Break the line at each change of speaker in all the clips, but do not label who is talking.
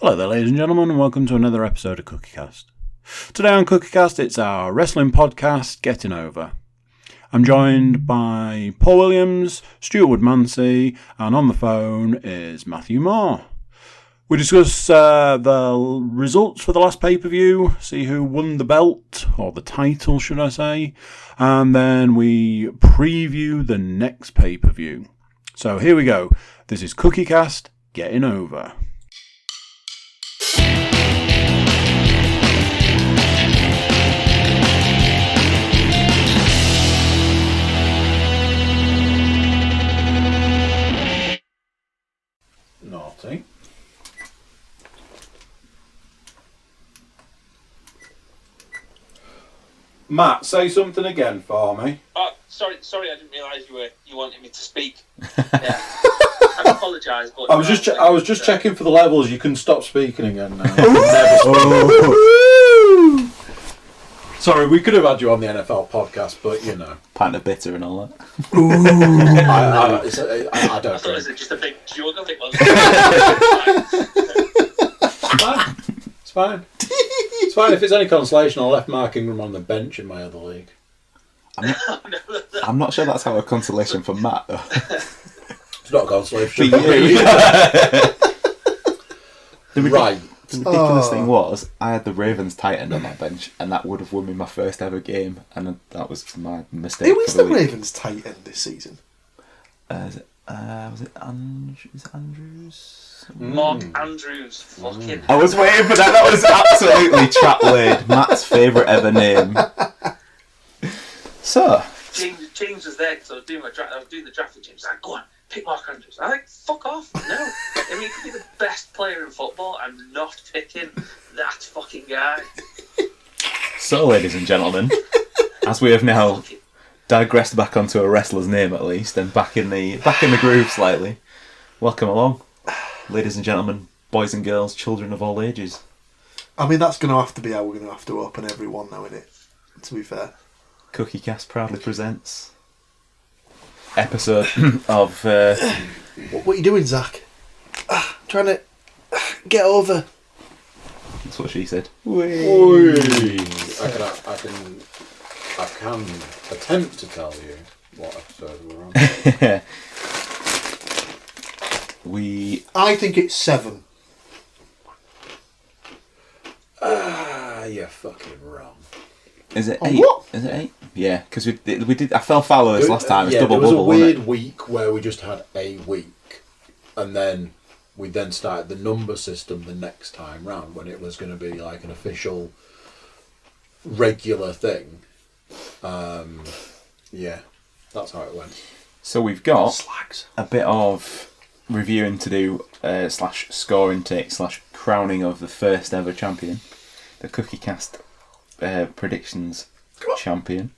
Hello there, ladies and gentlemen, and welcome to another episode of Cookiecast. Today on Cookiecast, it's our wrestling podcast, Getting Over. I'm joined by Paul Williams, Stuart Woodmansey, and on the phone is Matthew Moore. We discuss the results for the last pay-per-view, see who won the belt, or the title, should I say, and then we preview the next pay-per-view. So here we go. This is Cookiecast Getting Over. Naughty. Matt, say something again for me.
Oh, sorry, I didn't realise you wanted me to speak. Yeah. I apologise, but
I was just checking for the levels. You can stop speaking again now. Sorry, we could have had you on the NFL podcast, but you know,
pint of bitter and all that.
I don't.
I thought it was just a big jug of it.
It's fine. It's fine. If it's any consolation, I left Mark Ingram on the bench in my other league.
I'm not sure that's how a consolation for Matt, though.
It's not a consolation
for you.
Right.
The ridiculous thing was, I had the Ravens tight end on that bench, and that would have won me my first ever game, and that was my mistake.
Who is the Ravens tight end this season?
Was it Andrews?
Mark Andrews. Fucking.
I was waiting for that. That was absolutely trap laid. Matt's favourite ever name. So
James was there because I was doing the draft with James. He's like, go on, pick Mark Andrews. I'm like, fuck off. No. I mean, he could be the best player in football. I'm not picking that fucking guy.
So, ladies and gentlemen, as we have now digressed back onto a wrestler's name at least, and back in the groove slightly, welcome along, ladies and gentlemen, boys and girls, children of all ages.
I mean, that's going to have to be how we're going to have to open every one now, isn't it? To be fair.
Cookiecast proudly presents episode of...
What are you doing, Zach? Trying to get over.
That's what she said.
I can attempt to tell you what episode we're on.
I think it's 7.
You're fucking wrong.
Is it
Oh,
8?
what?
Is it 8? Yeah, because we did. I fell foul of this last time. It's double
there was
bubble,
a weird
wasn't it?
week where we just had a week, and then we started the number system the next time round when it was going to be like an official, regular thing. Yeah, that's how it went.
So we've got
Slags.
a bit of reviewing to do, / score intake / crowning of the first ever champion, the Cookiecast predictions champion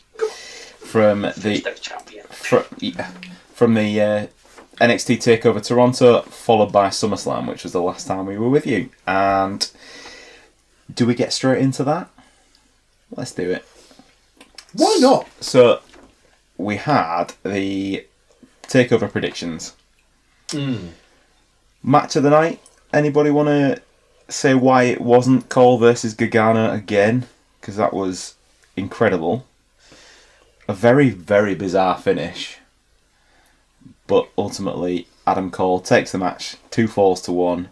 from the NXT Takeover Toronto, followed by SummerSlam, which was the last time we were with you. And do we get straight into that? Let's do it.
Why not?
So we had the Takeover predictions. Match of the night. Anybody want to say why it wasn't Cole versus Gargano again? Because that was incredible. A very, very bizarre finish. But ultimately, Adam Cole takes the match 2 falls to 1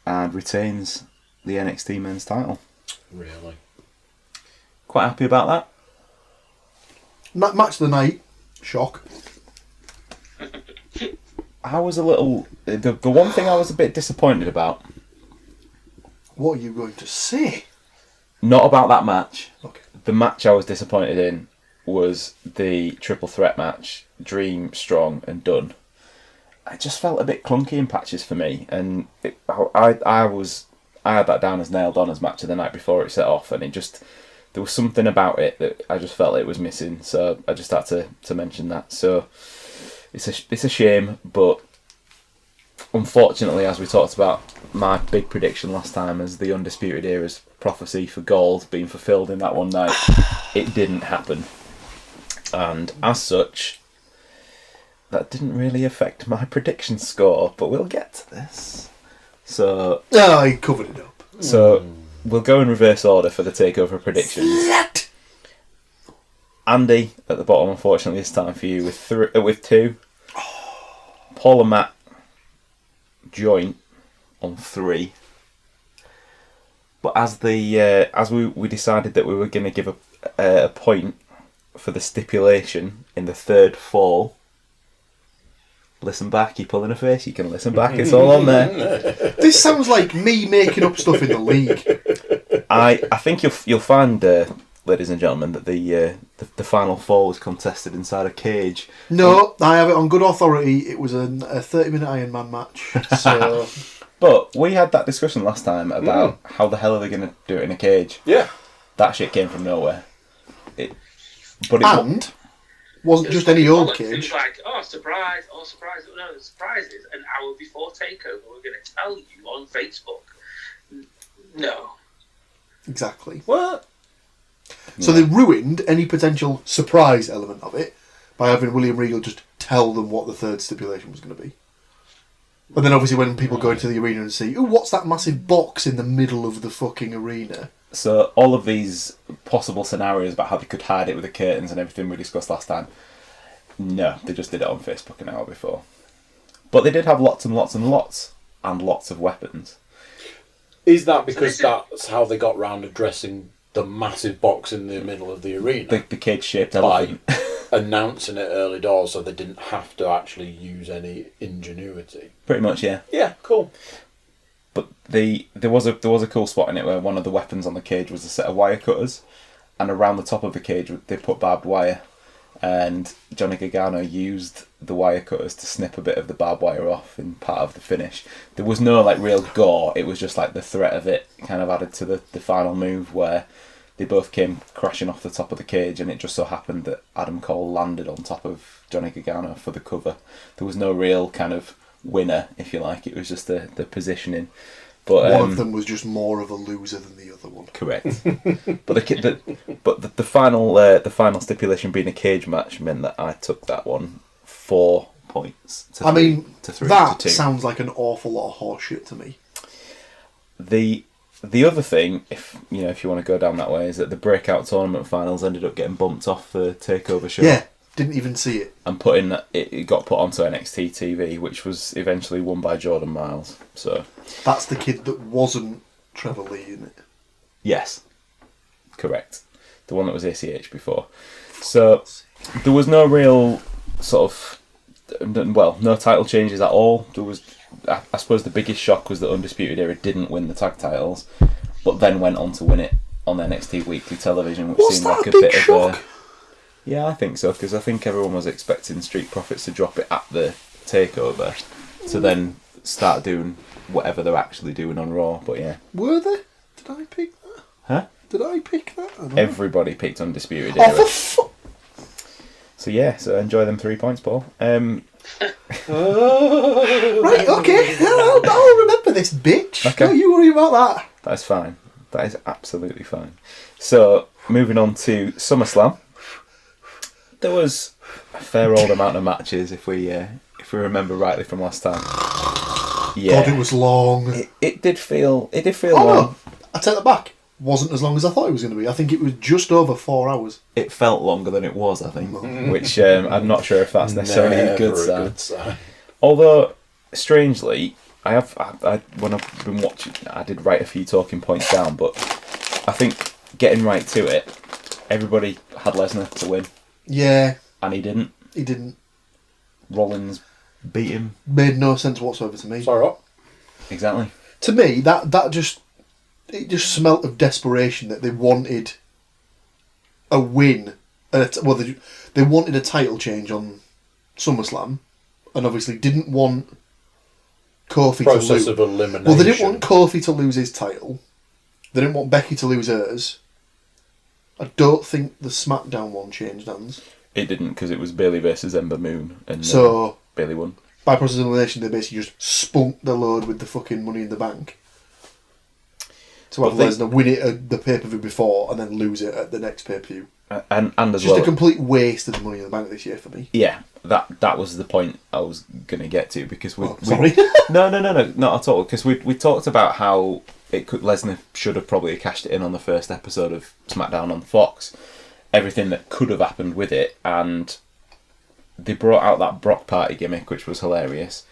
and retains the NXT men's title.
Really?
Quite happy about that.
Match of the night. Shock.
I was a little... The one thing I was a bit disappointed about...
What are you going to say?
Not about that match.
Okay.
The match I was disappointed in was the triple threat match, Dream, Strong and Dunn. It just felt a bit clunky in patches for me, and I had that down as nailed on as match of the night before it set off, and there was something about it that I just felt it was missing, so I just had to mention that. So it's a shame, but unfortunately, as we talked about my big prediction last time as the Undisputed Era's prophecy for gold being fulfilled in that one night, it didn't happen. And as such, that didn't really affect my prediction score, but we'll get to this. So
he covered it up.
So we'll go in reverse order for the takeover predictions. Andy at the bottom, unfortunately, this time for you with 2. Paul and Matt joint on 3. But as we decided that we were going to give a point for the stipulation in the third fall. Listen back, you're pulling a face, you can listen back, it's all on there.
This sounds like me making up stuff in the league.
I think you'll find, ladies and gentlemen, that the final fall was contested inside a cage.
No, I have it on good authority. It was a 30-minute Iron Man match. So,
but we had that discussion last time about how the hell are they going to do it in a cage?
Yeah.
That shit came from nowhere.
Wasn't just any old cage.
It was like, surprise. No, the surprise is an hour before takeover, we're going to tell you on Facebook. No.
Exactly.
What?
So they ruined any potential surprise element of it by having William Regal just tell them what the third stipulation was going to be. And then obviously when people go into the arena and see, what's that massive box in the middle of the fucking arena?
So all of these possible scenarios about how they could hide it with the curtains and everything we discussed last time, no, they just did it on Facebook an hour before. But they did have lots and lots and lots and lots of weapons.
Is that because that's how they got round addressing the massive box in the middle of the arena?
The cage-shaped elephant.
By announcing it early doors so they didn't have to actually use any ingenuity.
Pretty much, yeah.
Yeah, cool.
But there was a cool spot in it where one of the weapons on the cage was a set of wire cutters, and around the top of the cage they put barbed wire, and Johnny Gargano used the wire cutters to snip a bit of the barbed wire off in part of the finish. There was no real gore, it was just the threat of it kind of added to the final move where they both came crashing off the top of the cage, and it just so happened that Adam Cole landed on top of Johnny Gargano for the cover. There was no real kind of winner, if you like, it was just the positioning. But
one of them was just more of a loser than the other one.
Correct. But the final stipulation being a cage match meant that I took that one 4 points to 3.
That sounds like an awful lot of horseshit to me.
The other thing, if you want to go down that way, is that the breakout tournament finals ended up getting bumped off the takeover show.
Yeah, didn't even see it.
And it got put onto NXT TV, which was eventually won by Jordan Miles. So
that's the kid that wasn't Trevor Lee in it.
Yes, correct. The one that was ACH before. So there was no real no title changes at all. There was, I suppose, the biggest shock was that Undisputed Era didn't win the tag titles, but then went on to win it on NXT Weekly Television, which seemed like a bit
shock?
of a... Yeah, I think so, because I think everyone was expecting Street Profits to drop it at the takeover to then start doing whatever they're actually doing on Raw, but yeah.
Were they? Did I pick that?
Huh?
Did I pick that? I don't know.
Everybody picked Undisputed Era. So yeah, so enjoy them 3 points, Paul.
Right, okay. I'll remember this, bitch.
Okay.
Don't you worry about that.
That's fine. That is absolutely fine. So, moving on to SummerSlam. There was a fair old amount of matches, if we remember rightly from last time. Yeah.
God, it was long.
It did feel long.
No, I take that back. Wasn't as long as I thought it was going to be. I think it was just over 4 hours.
It felt longer than it was, I think, which I'm not sure if that's necessarily a good sign. Although, strangely, when I've been watching, I did write a few talking points down, but I think getting right to it, everybody had Lesnar to win.
Yeah.
And he didn't.
He didn't.
Rollins beat him.
Made no sense whatsoever to me.
Sorry, what?
Exactly.
To me, that just... It just smelt of desperation that they wanted a win. They wanted a title change on SummerSlam, and obviously didn't want Kofi to lose.
Process of elimination.
Well, they didn't want Kofi to lose his title. They didn't want Becky to lose hers. I don't think the SmackDown one changed hands.
It didn't, because it was Bayley versus Ember Moon, and
so
Bayley won.
By process of elimination, they basically just spunked the load with the fucking Money in the Bank. To have Lesnar win it at the pay-per-view before and then lose it at the next pay-per-view.
And as
Just
well,
a complete waste of the money in the bank this year for me.
yeah, that was the point I was going to get to, because
Sorry.
no, not at all. Because we talked about how Lesnar should have probably cashed it in on the first episode of SmackDown on Fox, everything that could have happened with it, and they brought out that Brock Party gimmick, which was hilarious,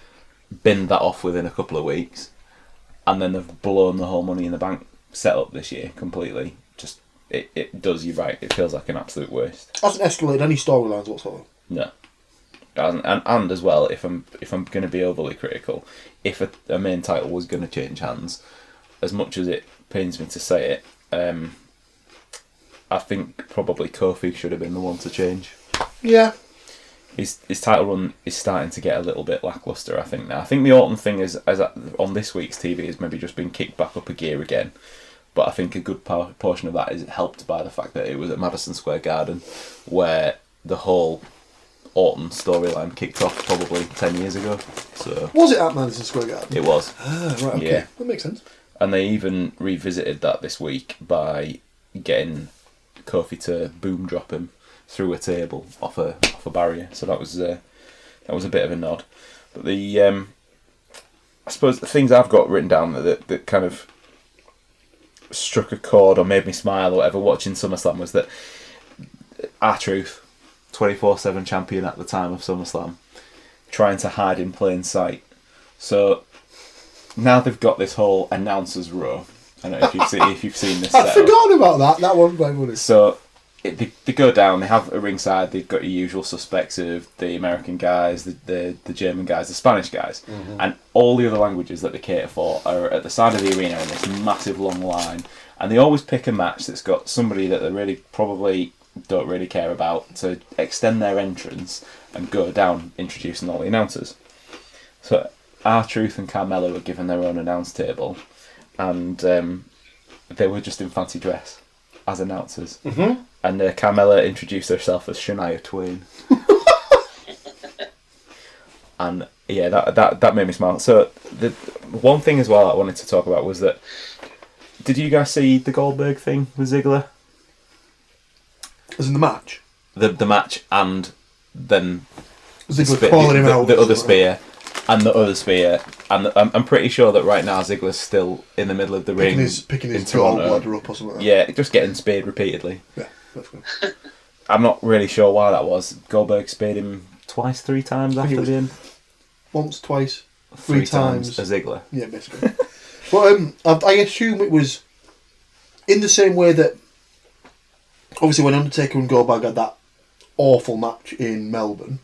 binned that off within a couple of weeks, and then they've blown the whole Money in the Bank setup this year completely. Just it does, you're right, it feels like an absolute waste.
Hasn't escalated any storylines whatsoever.
No. And as well, if I'm going to be overly critical, if a main title was going to change hands, as much as it pains me to say it, I think probably Kofi should have been the one to change.
Yeah.
His title run is starting to get a little bit lackluster, I think, now. I think the Orton thing is on this week's TV has maybe just been kicked back up a gear again. But I think a good portion of that is helped by the fact that it was at Madison Square Garden, where the whole Orton storyline kicked off probably 10 years ago. So
Was it at Madison Square Garden?
it was.
Ah, right, okay.
Yeah.
That makes sense.
And they even revisited that this week by getting Kofi to boom drop him through a table off a barrier. So that was a bit of a nod. But the I suppose the things I've got written down that kind of struck a chord or made me smile or whatever watching SummerSlam was that R-Truth, 24/7 champion at the time of SummerSlam, trying to hide in plain sight. So now they've got this whole announcers row. I don't know if you've seen this.
I'd forgotten about that. That wasn't quite funny.
So they go down. They have a ringside. They've got your usual suspects of the American guys, the German guys, the Spanish guys, and all the other languages that they cater for are at the side of the arena in this massive long line. And they always pick a match that's got somebody that they really probably don't really care about to extend their entrance and go down introducing all the announcers. So R-Truth and Carmella were given their own announce table, and they were just in fancy dress as announcers. Mm-hmm. And Carmella introduced herself as Shania Twain. And yeah, that made me smile. So the one thing as well I wanted to talk about was that, did you guys see the Goldberg thing with Ziggler?
As in the match?
The match, and then
Ziggler calling him out.
The other spear. And the other spear, and I'm pretty sure that right now Ziggler's still in the middle of the ring,
picking his
Toronto.
ladder up or something like that.
Yeah, just getting speared repeatedly.
Yeah, that's good.
I'm not really sure why that was. Goldberg speared him twice, 3 times after the end.
Once, twice, 3 times.
A Ziggler.
Yeah, basically. But I assume it was in the same way that obviously when Undertaker and Goldberg had that awful match in Melbourne.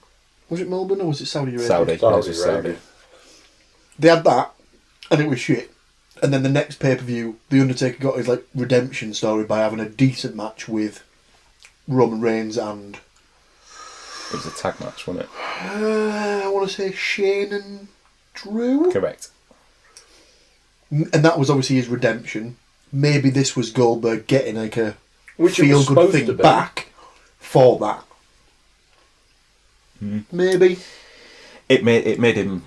Was it Melbourne or was it Saudi Arabia?
Saudi.
They had that, and it was shit. And then the next pay-per-view, The Undertaker got his redemption story by having a decent match with Roman Reigns and...
It was a tag match, wasn't it?
I want to say Shane and Drew?
Correct.
And that was obviously his redemption. Maybe this was Goldberg getting a
Which it was
feel-good
supposed to
thing
be.
back for that. Maybe.
It made him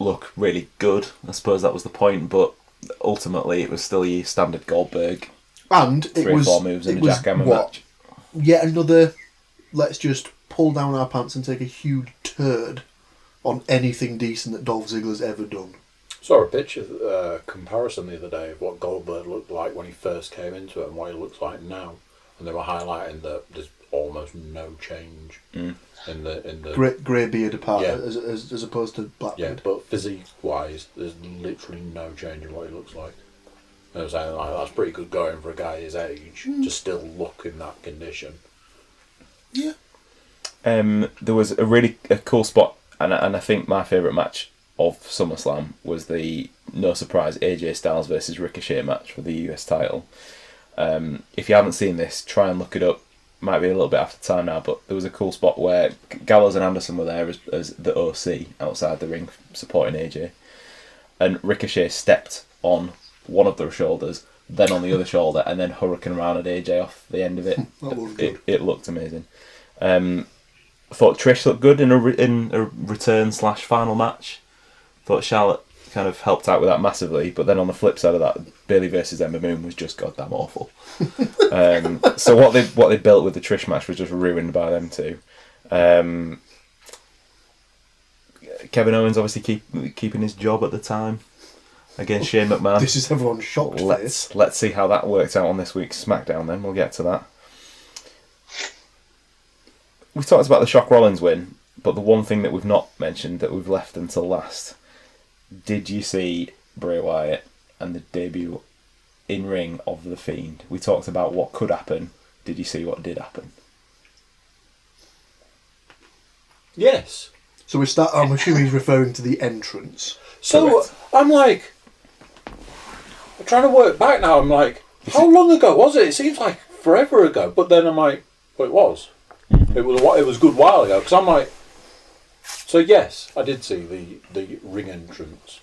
look really good. I suppose that was the point, but ultimately it was still your standard Goldberg.
And it
3
was...
or 4 moves in a jackhammer match.
Yet another, let's just pull down our pants and take a huge turd on anything decent that Dolph Ziggler's ever done.
Saw a picture comparison the other day of what Goldberg looked like when he first came into it and what he looks like now, and they were highlighting that there's almost no change in the
Grey beard apart,
Yeah.
as opposed to black
yeah,
beard.
but physique wise, there's literally no change in what he looks like. I was saying that's pretty good going for a guy his age to still look in that condition.
Yeah.
There was a cool spot, and I think my favourite match of SummerSlam was the no surprise AJ Styles versus Ricochet match for the US title. If you haven't seen this, try and look it up. Might be a little bit after time now, but there was a cool spot where Gallows and Anderson were there as the OC outside the ring supporting AJ, and Ricochet stepped on one of their shoulders, then on the other shoulder, and then hurricane around at AJ off the end of it.
That was good.
It looked amazing. I thought Trish looked good in a return / final match. Thought Charlotte kind of helped out with that massively. But then on the flip side of that, Bayley versus Ember Moon was just goddamn awful. So what they built with the Trish match was just ruined by them two. Kevin Owens obviously keeping his job at the time against Shane McMahon.
This is everyone's shocked face.
Let's see how that worked out on this week's SmackDown. Then we'll get to that. We've talked about the Shock Rollins win, but the one thing that we've not mentioned that we've left until last. Did you see Bray Wyatt and the debut in ring of The Fiend? We talked about what could happen. Did you see what did happen?
Yes.
So I'm assuming he's referring to the entrance.
So
Correct.
I'm like, I'm trying to work back now. I'm like, how long ago was it? It seems like forever ago. But then I'm like, well, it was. It was a good while ago. Because I'm like, so yes, I did see the ring entrance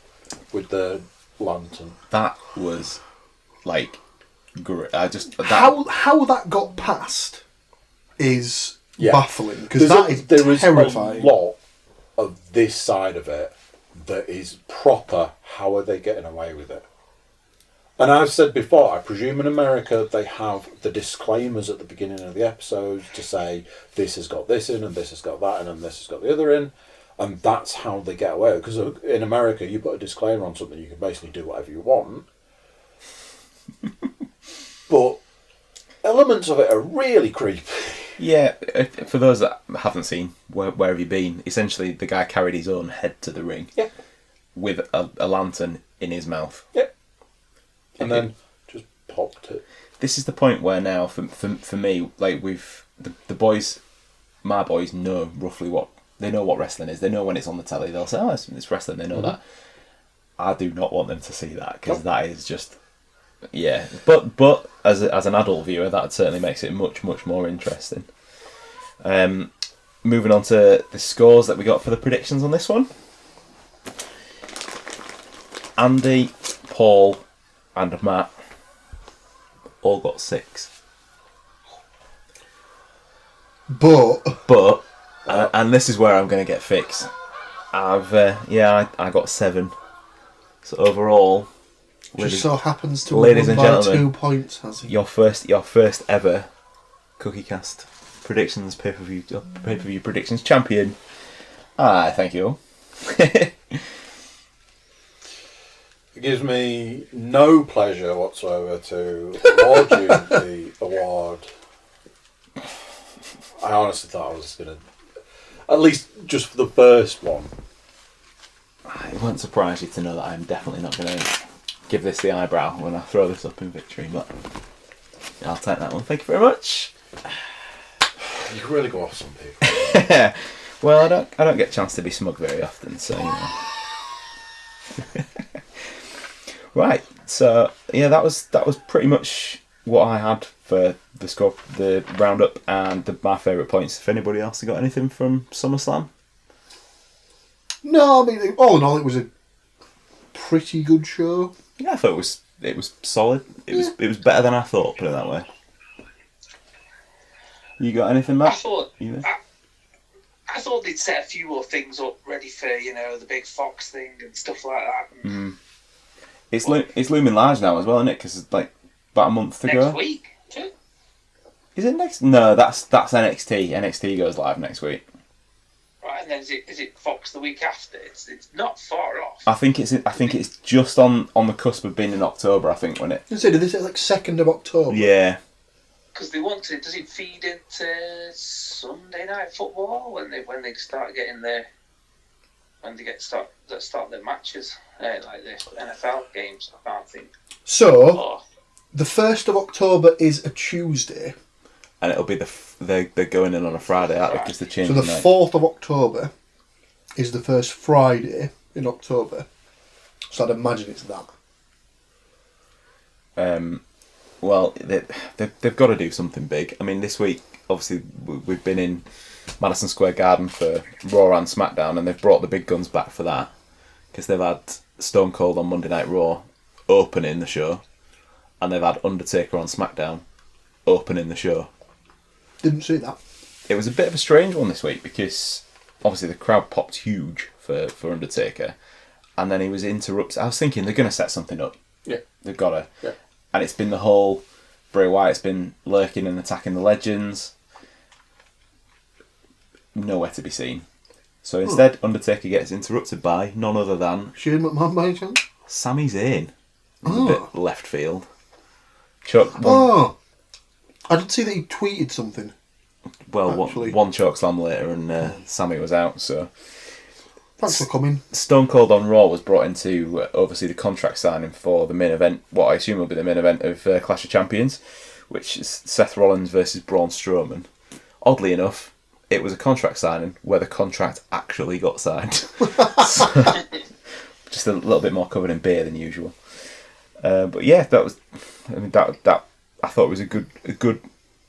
with the lantern.
That was like great.
How that got past is baffling, because
there is
terrifying.
a lot of this side of it that is proper. How are they getting away with it? And I've said before, I presume in America they have the disclaimers at the beginning of the episodes to say this has got this in and this has got that in and this has got the other in, and that's how they get away. Because in America, you put a disclaimer on something, you can basically do whatever you want. But elements of it are really creepy.
Yeah, for those that haven't seen, where have you been? Essentially, the guy carried his own head to the ring with a lantern in his mouth.
Yep. And then just popped it.
This is the point where now, for me, like the boys, my boys know roughly what wrestling is. They know when it's on the telly. They'll say, "Oh, it's wrestling." They know that. I do not want them to see that, because that is just, yeah. But as an adult viewer, that certainly makes it much more interesting. Moving on to the scores that we got for the predictions on this one. Andy, Paul, and Matt all got 6.
But
and this is where I'm going to get fixed. I got 7. So overall,
just so happens to
ladies
have
and
won by
gentlemen,
2 points, has he?
your first ever Cookiecast predictions pay-per-view predictions champion. Thank you.
It gives me no pleasure whatsoever to award you the award. I honestly thought I was going to, at least just for the first one.
It won't surprise you to know that I'm definitely not going to give this the eyebrow when I throw this up in victory, but I'll take that one. Thank you very much.
You can really go off some people.
Well, I don't get a chance to be smug very often, so you know. Right, so yeah, that was pretty much what I had for the score, the roundup, and my favourite points. If anybody else has got anything from SummerSlam?
No, I mean, all in all, it was a pretty good show.
Yeah, I thought it was solid. It was better than I thought. Put it that way. You got anything, Matt?
I thought they'd set a few more things up ready for the big Fox thing and stuff like that.
Mm. It's looming large now as well, isn't it? Because it's like about a month to go.
Next week.
Is it next? No, that's NXT. NXT goes live next week.
Right, and then is it Fox the week after? It's not far off.
I think it's just on the cusp of being in October. I think when it.
Did they say like 2nd of October?
Yeah.
Because they want to. Does it feed into Sunday Night Football when they start getting start their matches, like the NFL games? I can't think.
So, the 1st of October is a Tuesday.
And it'll be they're going in on a Friday, aren't they? Because they're changing.
So the 4th of October is the first Friday in October. So I'd imagine it's that.
Well, they've got to do something big. I mean, this week, obviously, we've been in Madison Square Garden for Raw and SmackDown, and they've brought the big guns back for that. Because they've had Stone Cold on Monday Night Raw opening the show, and they've had Undertaker on SmackDown opening the show.
Didn't see that.
It was a bit of a strange one this week because obviously the crowd popped huge for Undertaker, and then he was interrupted. I was thinking they're going to set something up.
Yeah.
They've got to.
Yeah.
And it's been the whole Bray Wyatt's been lurking and attacking the legends. Nowhere to be seen. So instead, Undertaker gets interrupted by none other than
Shane McMahon by any chance?
Sami Zayn.
Oh.
A bit left field. Chuck.
Oh, I did see that he tweeted something.
Well,
actually.
one chokeslam later, and Sami was out. So
Thanks for coming.
Stone Cold on Raw was brought in to oversee the contract signing for the main event. What I assume will be the main event of Clash of Champions, which is Seth Rollins versus Braun Strowman. Oddly enough, it was a contract signing where the contract actually got signed. So, just a little bit more covered in beer than usual. But yeah, that was. I mean, that I thought was a good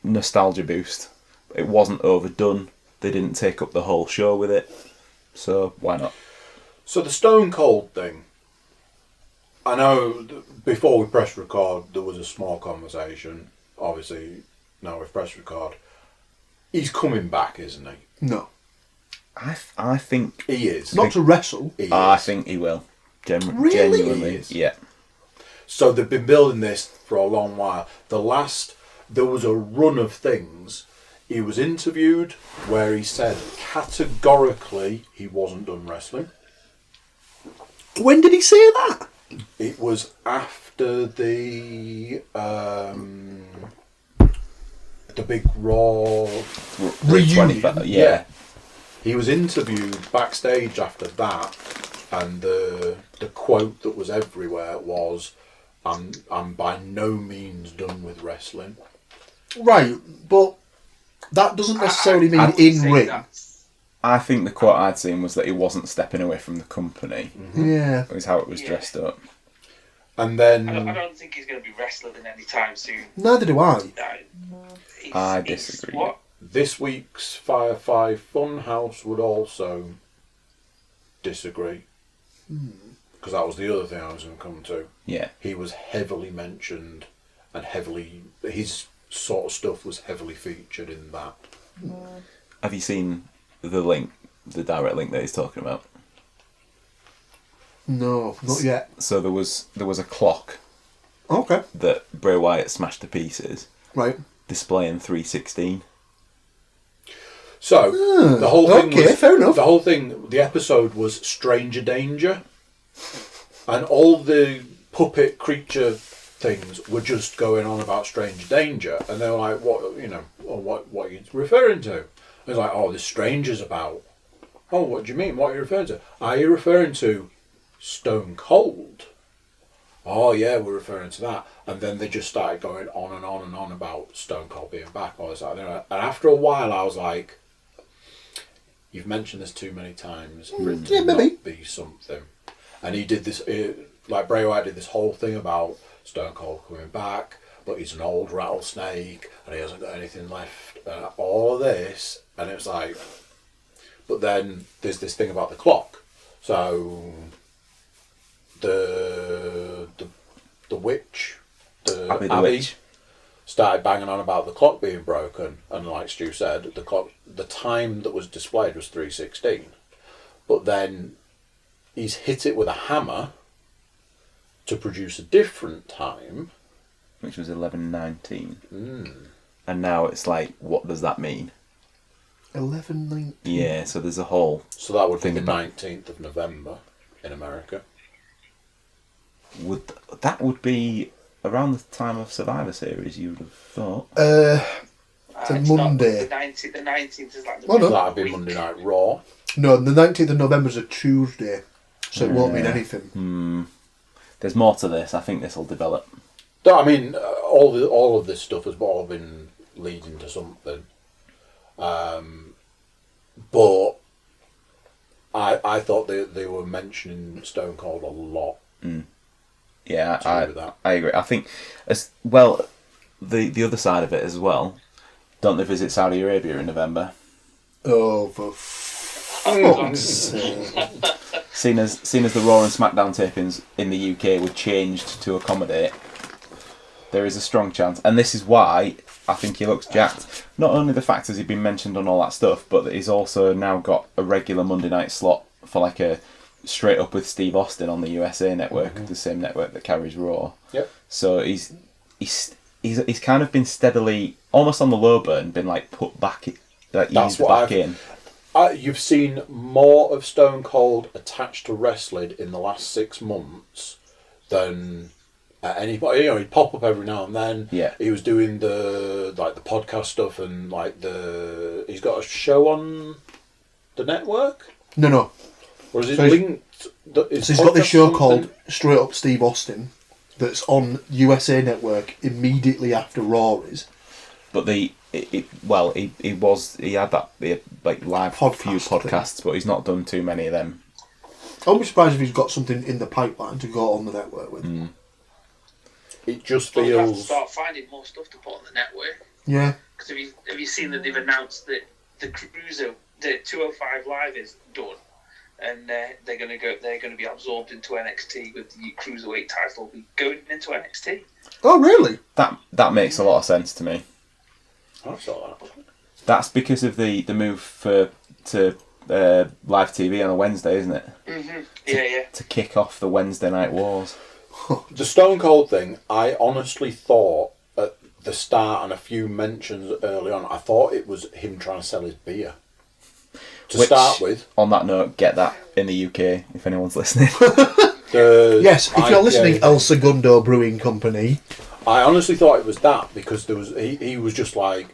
nostalgia boost. It wasn't overdone. They didn't take up the whole show with it, so why not?
So the Stone Cold thing. I know before we press record, there was a small conversation. Obviously, now we've pressed record. He's coming back, isn't he?
No.
I think
He is.
Not to wrestle.
He
I
is.
think he will.
Really?
Genuinely,
He is.
yeah.
So they've been building this for a long while. There was a run of things. He was interviewed where he said categorically he wasn't done wrestling.
When did he say that?
It was after the big Raw
Reunion.
25, yeah.
He was interviewed backstage after that, and the quote that was everywhere was, "I'm by no means done with wrestling."
Right, but that doesn't necessarily mean
I would
in
say
ring.
that's-
I think the quote I'd seen was that he wasn't stepping away from the company.
Yeah.
It was how it was
Yeah.
dressed up.
And then
I don't think he's going to be wrestling anytime soon.
Neither do I.
I disagree.
What?
this week's Firefly Funhouse would also disagree. Because that was the other thing I was going to come to.
Yeah.
He was heavily mentioned and his sort of stuff was heavily featured in that.
Have you seen the link, the direct link that he's talking about?
No, not yet.
So there was a clock
Okay.
that Bray Wyatt smashed to pieces,
Right.
displaying 316.
So the whole thing
okay, fair enough.
The episode was Stranger Danger, and all the puppet creature things were just going on about Stranger Danger, and they were like, "What are you referring to?" It's like, "Oh, this Stranger's about." "Oh, what do you mean? What are you referring to?" "Are you referring to Stone Cold?" "Oh yeah, we're referring to that." And then they just started going on and on and on about Stone Cold being back. All this, and after a while, I was like, "You've mentioned this too many times for it to
yeah, maybe.
not be something." And he did this, like Bray Wyatt did this whole thing about Stone Cold coming back, but he's an old rattlesnake and he hasn't got anything left. All of this, and it was like, but then there's this thing about the clock. So the witch,
Abby the
Abby,
Witch.
started banging on about the clock being broken, and like Stu said, the time that was displayed was 3:16, but then he's hit it with a hammer to produce a different time,
which was 11:19. And now it's like, what does that mean?
11:19.
Yeah, so there's a whole
so that would be
Think
the
about-
19th of November in America.
that would be around the time of Survivor Series, you would have thought.
It's a Monday.
The 19th is like the
Oh, no.
So that'd be Monday Night Raw.
No, the 19th of November is a Tuesday, so it won't mean anything.
There's more to this. I think this will develop.
No, I mean, all of this stuff has all been leading to something. But I thought they were mentioning Stone Cold a lot.
Yeah,
To do with that.
I agree. I think as well, the other side of it as well. Don't they visit Saudi Arabia in November?
Oh, for fuck's sake.
Seen as the Raw and SmackDown tapings in the UK were changed to accommodate, there is a strong chance, and this is why I think he looks jacked. Not only the fact as he's been mentioned on all that stuff, but that he's also now got a regular Monday night slot for like a straight up with Steve Austin on the USA network, the same network that carries Raw.
Yep.
So he's kind of been steadily, almost on the low burn, been like put back, like
That's
eased
what
back in.
You've seen more of Stone Cold attached to wrestling in the last 6 months than anybody. You know, he'd pop up every now and then.
Yeah.
He was doing the podcast stuff and he's got a show on the network.
No.
Or is it
So he's-
linked?
So he's got this show called Straight Up Steve Austin that's on USA Network immediately after Raw is.
But he had that like live few podcasts, but he's not done too many of them.
I wouldn't be surprised if he's got something in the pipeline to go on the network with.
It just
But you have to
feels.
start finding more stuff to put on the network.
Yeah.
Because have you seen that they've announced that the 205 Live is done, and they're going to be absorbed into NXT with the Cruiserweight title going into NXT.
Oh, really?
That makes a lot of sense to me.
I saw that.
That's because of the move to live TV on a Wednesday, isn't it?
Mm-hmm. Yeah.
To kick off the Wednesday Night Wars.
The Stone Cold thing, I honestly thought at the start and a few mentions early on, I thought it was him trying to sell his beer. To start with.
On that note, get that in the UK if anyone's listening.
Yes, if you're listening, El Segundo Brewing Company.
I honestly thought it was that because there was he was just like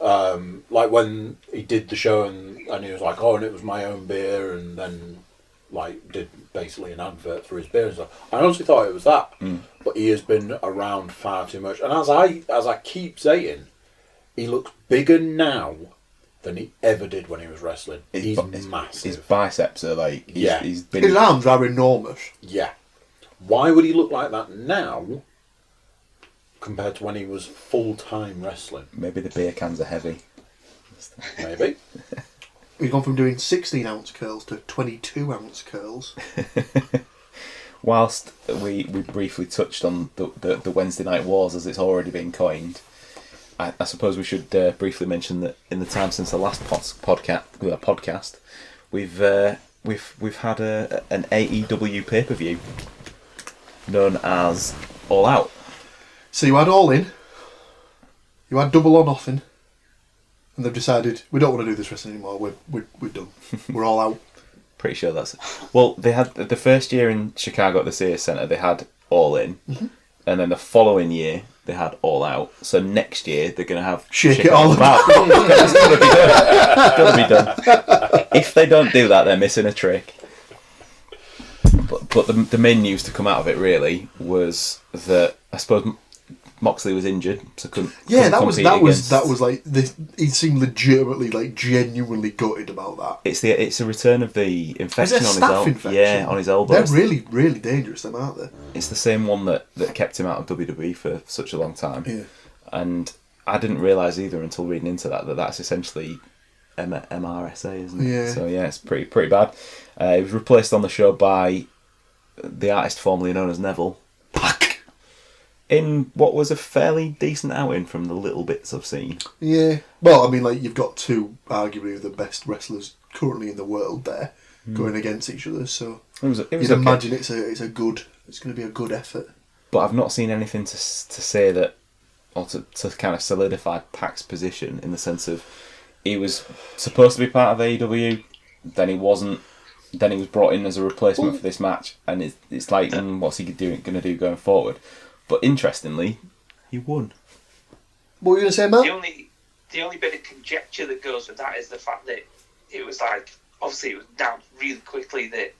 when he did the show and he was like, oh, and it was my own beer, and then like did basically an advert for his beer and stuff. I honestly thought it was that, but he has been around far too much. And as I keep saying, he looks bigger now than he ever did when he was wrestling. He's massive.
His biceps are like he's been.
His arms are enormous.
Yeah. Why would he look like that now compared to when he was full-time wrestling?
Maybe the beer cans are heavy.
Maybe.
We've gone from doing 16-ounce curls to 22-ounce curls.
Whilst we briefly touched on the Wednesday Night Wars as it's already been coined, I suppose we should briefly mention that in the time since the last podcast, we've had an AEW pay-per-view known as All Out.
So you had All In, you had Double or Nothing, and they've decided we don't want to do this wrestling anymore. We're done. We're all out.
Pretty sure that's it. Well, they had the first year in Chicago at the Sears Centre. They had All In, and then the following year they had All Out. So next year they're going to have
Shake It All
Out. It's going to be done. If they don't do that, they're missing a trick. But the main news to come out of it really was that I suppose Moxley was injured, so couldn't.
Yeah,
couldn't
that was like this. He seemed legitimately, like, genuinely gutted about that.
It's a return of the infection on his elbow.
Infection?
Yeah, on his elbow.
They're really, really dangerous, them, aren't they?
It's the same one that kept him out of WWE for such a long time.
Yeah.
And I didn't realise either until reading into that's essentially MRSA, isn't it?
Yeah.
So yeah, it's pretty bad. He was replaced on the show by the artist formerly known as Neville.
Pack.
In what was a fairly decent outing from the little bits I've seen.
Yeah. Well, I mean, like, you've got two arguably the best wrestlers currently in the world there going against each other. So
It was
you'd
okay.
imagine it's going to be a good effort.
But I've not seen anything to say that, or to kind of solidify Pac's position in the sense of he was supposed to be part of AEW, then he wasn't. Then he was brought in as a replacement for this match, and it's like, what's he going to do going forward? But interestingly, he won.
What were you going to say, Matt?
The only bit of conjecture that goes with that is the fact that it was like, obviously it was announced really quickly that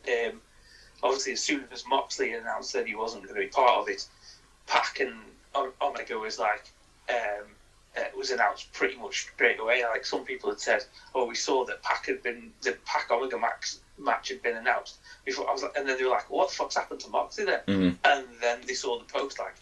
obviously as soon as Moxley announced that he wasn't going to be part of it, Pac and Omega was like was announced pretty much straight away. Like, some people had said, "Oh, we saw that the Pac Omega match had been announced before." I was like, and then they were like, "What the fuck's happened to Moxley then?"
Mm-hmm.
And then they saw the post like,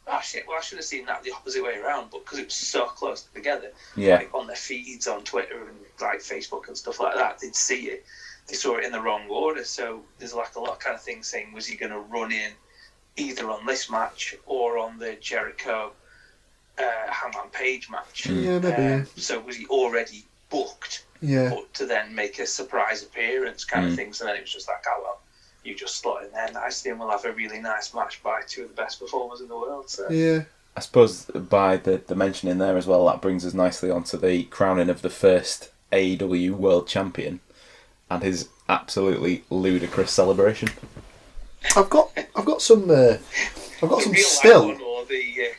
"Oh shit! Well, I should have seen that the opposite way around." But because it was so close together, like on their feeds on Twitter and like Facebook and stuff like that, they'd see it. They saw it in the wrong order. So there's like a lot of kind of things saying, was he going to run in either on this match or on the Jericho Hangman Page match?
Yeah, maybe.
So was he already booked?
Yeah.
But to then make a surprise appearance kind of thing. So then it was just like, oh well, you just slot in there nicely, and we'll have a really nice match by two of the best performers in the world. So.
Yeah.
I suppose by the mention in there as well, that brings us nicely onto the crowning of the first AEW World Champion and his absolutely ludicrous celebration.
I've got some
The real
still.
life one or the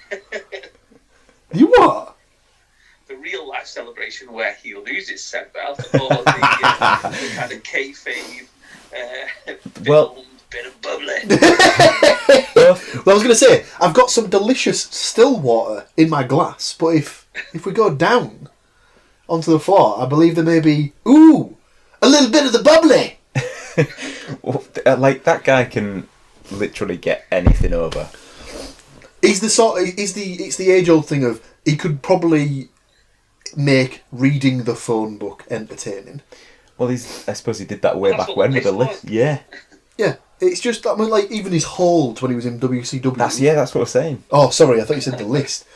You what?
the real life celebration where he loses said belt, or the kind of kayfabe filmed bit of bubbly.
Well, I was going to say, I've got some delicious still water in my glass, but if we go down onto the floor, I believe there may be, a little bit of the bubbly.
Like, that guy can literally get anything over.
It's the age-old thing of, he could probably make reading the phone book entertaining.
Well, I suppose he did that way
That's
back
what
when with the list. Yeah.
Yeah, it's just, I mean, like, even his holds when he was in WCW.
That's what I was saying.
Oh, sorry, I thought you said the list.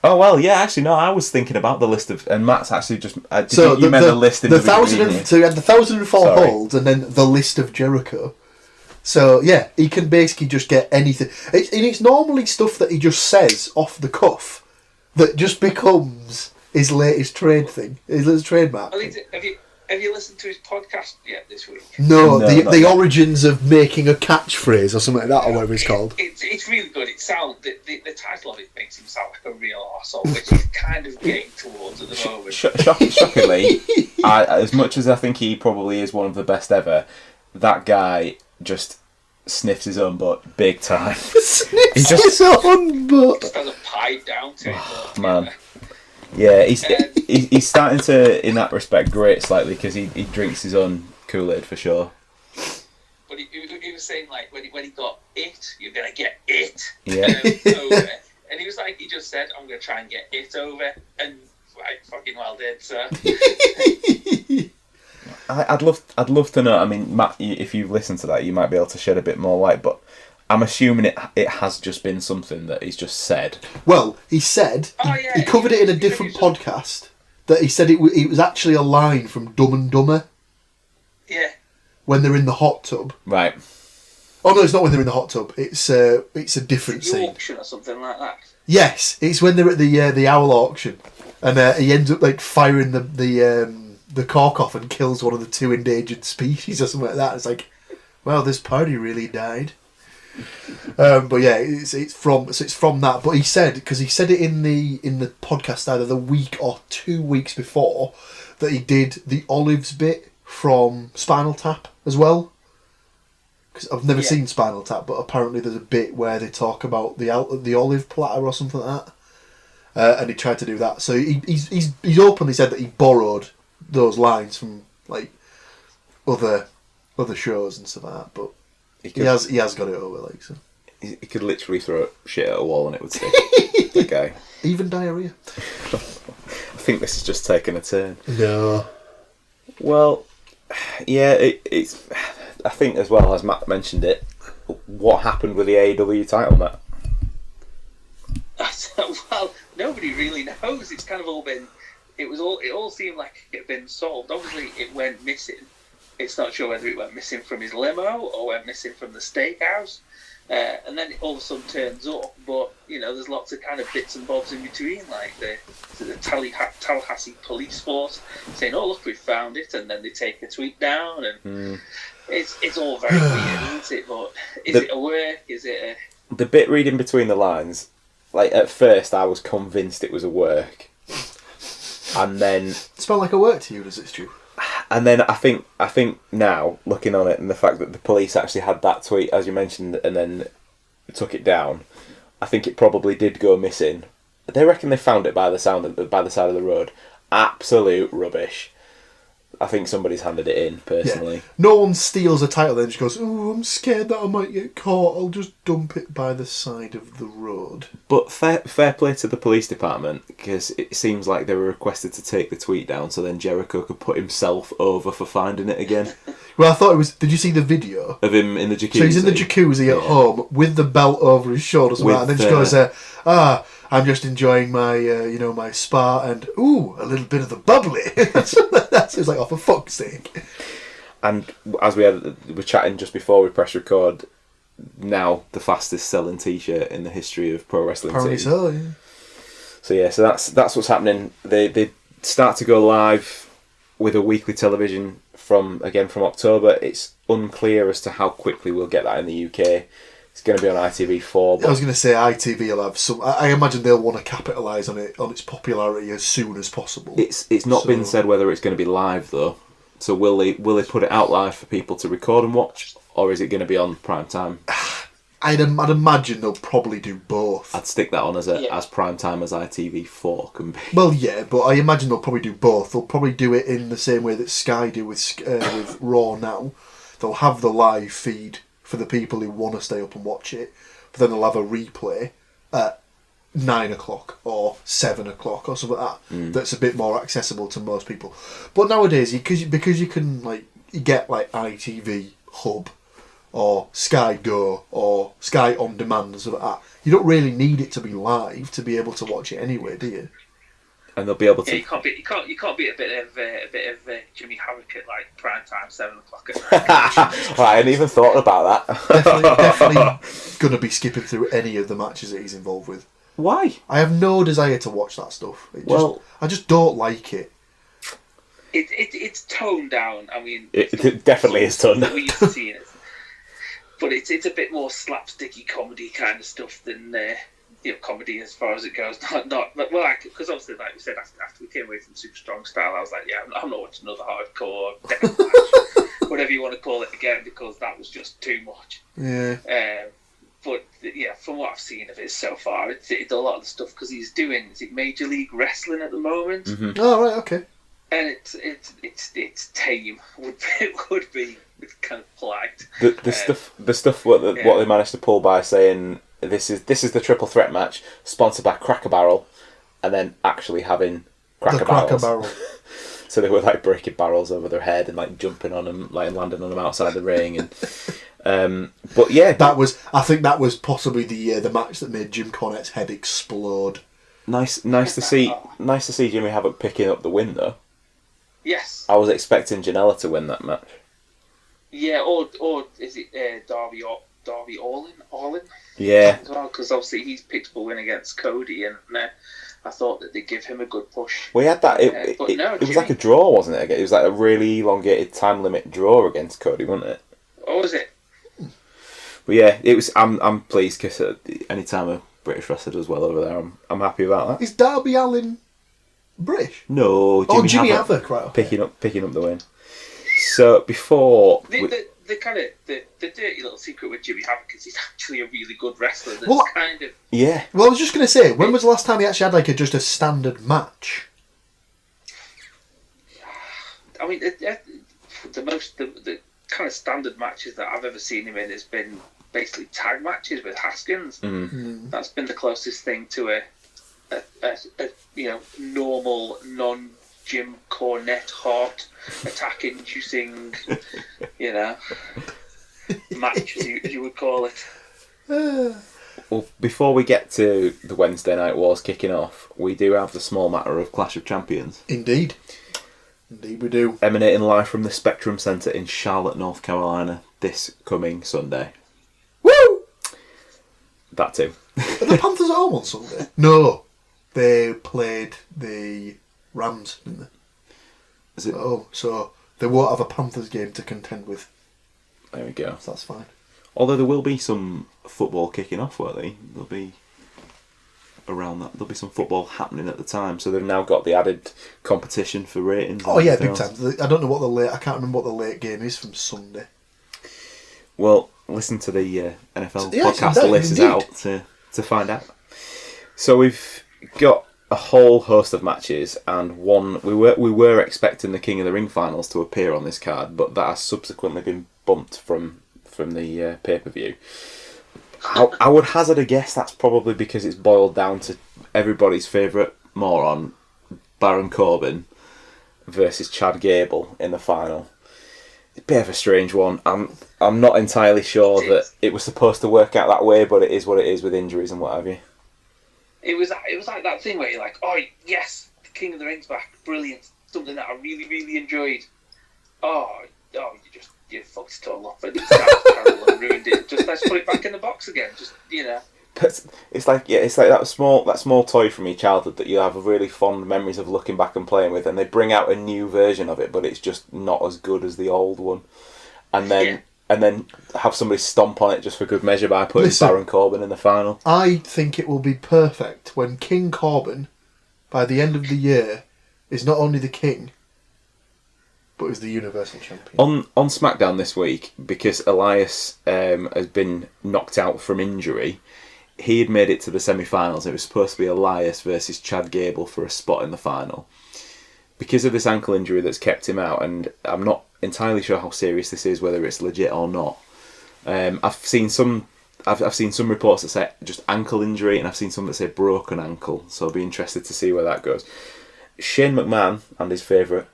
Oh, well, yeah, actually, no, I was thinking about the list of... And Matt's actually just...
So
you meant the list in the beginning.
So he had the 1,004
Sorry.
holds and then the list of Jericho. So, yeah, he can basically just get anything. And it's normally stuff that he just says off the cuff that just becomes his latest trade thing, his latest trademark.
Have you listened to his podcast yet this week?
No,
No,
the
not yet.
origins of making a catchphrase or something like that, or whatever it's called.
It's really good. It sounds the title of it makes him sound like a real arsehole, which he's kind of getting towards at the moment.
Shockingly, as much as I think he probably is one of the best ever, that guy just sniffs his own butt big time.
Sniffs his own butt.
Just has a pipe down to it.
Oh, man. Yeah, he's starting to, in that respect, grate slightly because he drinks his own Kool-Aid for sure.
But he was saying, like, when he got it, you're going to get it
Yeah.
over. And he was like, he just said, I'm going to try and get it over. And I fucking well did, so.
I'd love to know. I mean, Matt, if you've listened to that, you might be able to shed a bit more light. But I'm assuming it has just been something that he's just said.
Well, he said, he covered it in a different podcast, that he said it was actually a line from Dumb and Dumber.
Yeah.
When they're in the hot tub.
Right.
Oh no, it's not when they're in the hot tub. It's a different
Is it the
scene.
auction or something like that?
Yes, it's when they're at the owl auction, and he ends up like firing the cork off and kills one of the two endangered species or something like that. It's like, well, this party really died. But yeah, it's from that. But he said, because he said it in the podcast either the week or 2 weeks before, that he did the olives bit from Spinal Tap as well. Because I've never seen Spinal Tap, but apparently there's a bit where they talk about the olive platter or something like that, and he tried to do that. So he's openly said that he borrowed those lines from like other shows and stuff like that, but he has got it over, like, so.
He could literally throw shit at a wall and it would stick. That guy.
Even diarrhea.
I think this has just taken a turn.
No.
Well, yeah, it's. I think as well as Matt mentioned it, what happened with the AEW title, Matt?
Well, nobody really knows. It's kind of all been. It all seemed like it had been solved. Obviously, it went missing. It's not sure whether it went missing from his limo or went missing from the steakhouse. And then it all of a sudden turns up, but there's lots of kind of bits and bobs in between, like the Tallahassee police force saying, "Oh look, we found it," and then they take a tweet down, and it's all very weird, isn't it? But is it a work? Is it a...
The bit reading between the lines, like at first I was convinced it was a work, and then
Smell like a work to you, does it, Stu?
And then I think now, looking on it, and the fact that the police actually had that tweet, as you mentioned, and then took it down, I think it probably did go missing. They reckon they found it by the side of the road. Absolute rubbish. I think somebody's handed it in, personally.
Yeah. No one steals a title then just goes, "Oh, I'm scared that I might get caught. I'll just dump it by the side of the road."
But fair play to the police department, because it seems like they were requested to take the tweet down so then Jericho could put himself over for finding it again.
Well, I thought it was... Did you see the video?
Of him in the jacuzzi.
So he's in the jacuzzi at home with the belt over his shoulders and then just goes, "I'm just enjoying my, my spa and, a little bit of the bubbly." That's it's like, oh, for fuck's sake.
And as we were chatting just before we press record, now the fastest selling T-shirt in the history of pro wrestling.
Apparently so, yeah.
So yeah, so that's what's happening. They start to go live with a weekly television from October. It's unclear as to how quickly we'll get that in the UK. It's going to be on ITV4.
I was going to say ITV will have some. I imagine they'll want to capitalise on its popularity as soon as possible.
It's not been said whether it's going to be live though. So will they put it out live for people to record and watch, or is it going to be on prime time?
I'd imagine they'll probably do both.
I'd stick that on as prime time as ITV4 can be.
Well, yeah, but I imagine they'll probably do both. They'll probably do it in the same way that Sky do with Raw now. They'll have the live feed for the people who want to stay up and watch it, but then they'll have a replay at 9 o'clock or 7 o'clock or something like that. That's a bit more accessible to most people. But nowadays, because you can you get ITV Hub or Sky Go or Sky On Demand and stuff like that, you don't really need it to be live to be able to watch it anyway, do you?
And they'll be able to.
Yeah, you can't be a bit of Jimmy Havoc at prime time 7 o'clock at night.
I hadn't even thought about that.
Definitely going to be skipping through any of the matches that he's involved with.
Why?
I have no desire to watch that stuff. I just don't like it.
It's toned down. I mean,
it definitely is toned down.
We used to see it, but it's a bit more slapsticky comedy kind of stuff than comedy as far as it goes. Because obviously, like we said, after we came away from Super Strong Style, I was like, I'm not watching another hardcore death match, whatever you want to call it again, because that was just too much.
Yeah.
But yeah, from what I've seen of it so far, it's a lot of the stuff because he's doing Major League Wrestling at the moment.
Mm-hmm.
Oh right, okay.
And it's tame would be kind of polite.
The stuff what they managed to pull by saying this is the triple threat match sponsored by Cracker Barrel, and then actually having Cracker Barrel. So they were breaking barrels over their head and jumping on them, and landing on them outside the ring, and but yeah,
I think that was possibly the match that made Jim Cornette's head explode.
Nice to see Jimmy Havoc picking up the win though.
Yes.
I was expecting Janela to win that match.
Yeah, or is it Darby Allin?
Yeah.
As well, because obviously he's picked up a win against Cody, and I thought that they'd give him a good push.
We had that. It was like a draw, wasn't it? It was like a really elongated time limit draw against Cody, wasn't it?
Oh, was it?
But yeah, it was. I'm pleased because any time a British wrestler does well over there, I'm happy about that.
Is Darby Allin British?
No,
Jimmy Havoc, right?
Picking up the win. So before
the kind of the dirty little secret with Jimmy Havoc is he's actually a really good wrestler. That's
yeah.
Well, I was just going to say, when was the last time he actually had just a standard match?
I mean, the kind of standard matches that I've ever seen him in has been basically tag matches with Haskins.
Mm.
That's been the closest thing to a normal non-Jim Cornette heart attack inducing match as you would call it.
Well, before we get to the Wednesday Night Wars kicking off, we do have the small matter of Clash of Champions.
Indeed we do.
Emanating live from the Spectrum Centre in Charlotte, North Carolina, this coming Sunday.
Woo!
That too.
Are the Panthers at home on Sunday? No. They played the Rams, didn't they?
Is it?
Oh, so they won't have a Panthers game to contend with.
There we go.
So that's fine.
Although there will be some football kicking off, won't they? There'll be around that. There'll be some football happening at the time, so they've now got the added competition for ratings.
Oh yeah, big time. I don't know I can't remember what the late game is from Sunday.
Well, listen to the NFL podcast. The list is out to find out. So we've got a whole host of matches, and one we were expecting the King of the Ring finals to appear on this card, but that has subsequently been bumped from the pay-per-view. I would hazard a guess that's probably because it's boiled down to everybody's favourite moron, Baron Corbin, versus Chad Gable in the final. It's a bit of a strange one. I'm not entirely sure that it was supposed to work out that way, but it is what it is with injuries and what have you.
It was like that thing where you're like, oh yes, the King of the Ring's back, brilliant, something that I really, really enjoyed. Oh, you fucked it all up and it's ruined it. Just let's put it back in the box again. Just
But it's like that small toy from your childhood that you have really fond memories of looking back and playing with, and they bring out a new version of it, but it's just not as good as the old one. And then have somebody stomp on it just for good measure by putting Baron Corbin in the final.
I think it will be perfect when King Corbin, by the end of the year, is not only the king, but is the Universal Champion.
On SmackDown this week, because Elias has been knocked out from injury, he had made it to the semi-finals. It was supposed to be Elias versus Chad Gable for a spot in the final. Because of this ankle injury that's kept him out, and I'm not entirely sure how serious this is, whether it's legit or not. I've seen some reports that say just ankle injury, and I've seen some that say broken ankle. So I'll be interested to see where that goes. Shane McMahon and his favourite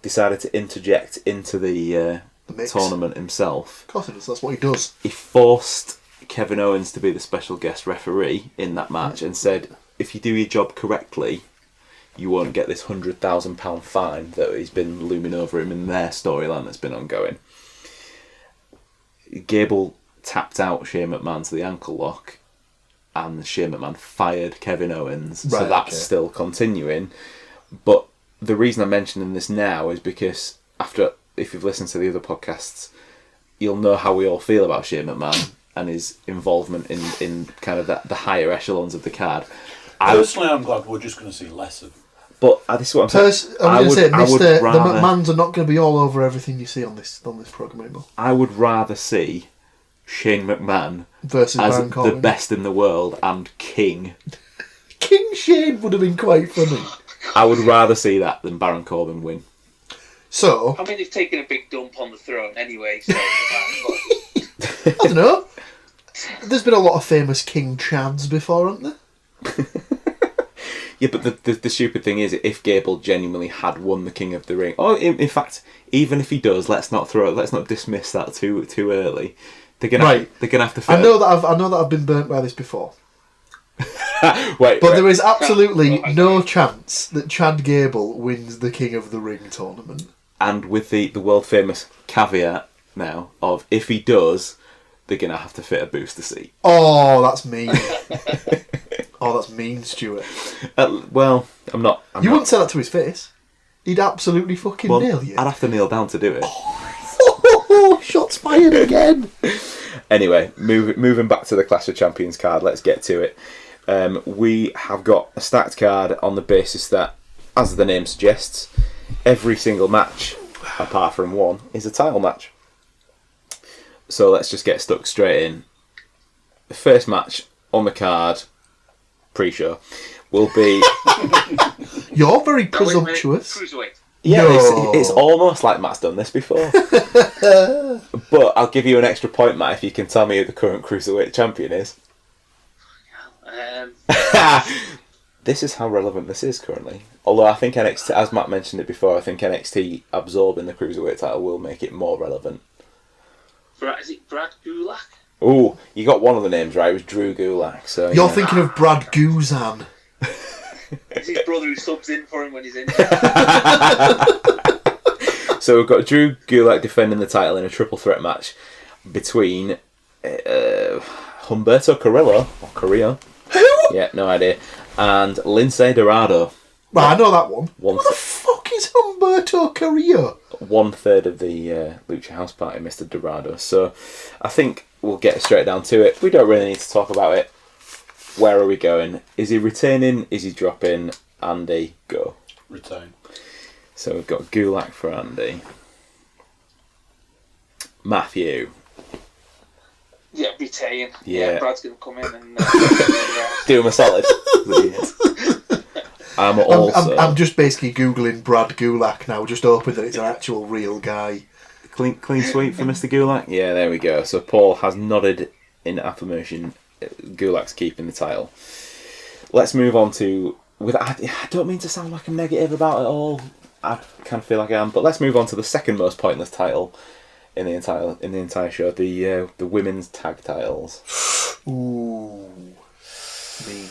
decided to interject into the tournament himself.
Of course it is. That's what he does.
He forced Kevin Owens to be the special guest referee in that match and said, if you do your job correctly, you won't get this £100,000 fine that has been looming over him in their storyline that's been ongoing. Gable tapped out Shane McMahon to the ankle lock, and Shane McMahon fired Kevin Owens, so that's still continuing. But the reason I'm mentioning this now is because if you've listened to the other podcasts, you'll know how we all feel about Shane McMahon and his involvement in kind of the higher echelons of the card.
Personally, I'm glad we're just going to see less of him.
But this is what I'm saying.
The McMahons are not going to be all over everything you see on this programme anymore.
I would rather see Shane McMahon
versus
as
Baron Corbin,
the best in the world and king.
King Shane would have been quite funny.
I would rather see that than Baron Corbin win.
So,
I mean, they've taken a big dump on the throne anyway. So
I don't know. There's been a lot of famous King Chads before, haven't there?
Yeah, but the stupid thing is, if Gable genuinely had won the King of the Ring, or in fact, even if he does, let's not dismiss that too early. They're gonna have to.
I know that I've been burnt by this before.
Wait,
but there is absolutely no chance that Chad Gable wins the King of the Ring tournament.
And with the world famous caveat now of if he does, they're gonna have to fit a booster seat.
Oh, that's mean. Oh, that's mean, Stuart.
Well, I'm not.
You wouldn't say that to his face. He'd absolutely fucking nail you.
I'd have to kneel down to do it.
Oh, shots fired again.
Anyway, moving back to the Clash of Champions card, let's get to it. We have got a stacked card on the basis that, as the name suggests, every single match, apart from one, is a title match. So let's just get stuck straight in. The first match on the card, pre-show, will be...
You're very presumptuous.
Cruiserweight.
Yeah,
No.
it's almost like Matt's done this before. But I'll give you an extra point, Matt, if you can tell me who the current Cruiserweight champion is. This is how relevant this is currently. Although I think NXT, as Matt mentioned it before, I think NXT absorbing the Cruiserweight title will make it more relevant.
Is it Brad Gulak?
Ooh, you got one of the names right. It was Drew Gulak. So
You're thinking of Brad Guzan.
It's his brother who subs in for him when he's in.
So we've got Drew Gulak defending the title in a triple threat match between Humberto Carrillo or Carrillo.
Who?
Yeah, no idea. And Lince Dorado.
Well, I know that one.
One
Who the fuck is Humberto Carrillo?
1/3 of the Lucha House Party, Mr. Dorado. So I think we'll get straight down to it. We don't really need to talk about it. Where are we going? Is he retaining? Is he dropping? Andy, go.
Retain.
So we've got Gulak for Andy. Matthew.
Yeah, retain.
Yeah.
Brad's going to come in and...
Do him a solid.
I'm just basically Googling Brad Gulak now, just hoping that it's an actual real guy.
Clean sweep for Mr. Gulak? Yeah, there we go. So Paul has nodded in affirmation. Gulak's keeping the title. Let's move on to... I don't mean to sound like I'm negative about it all. I kind of feel like I am. But let's move on to the second most pointless title in the entire show. The women's tag titles.
Ooh. Mean.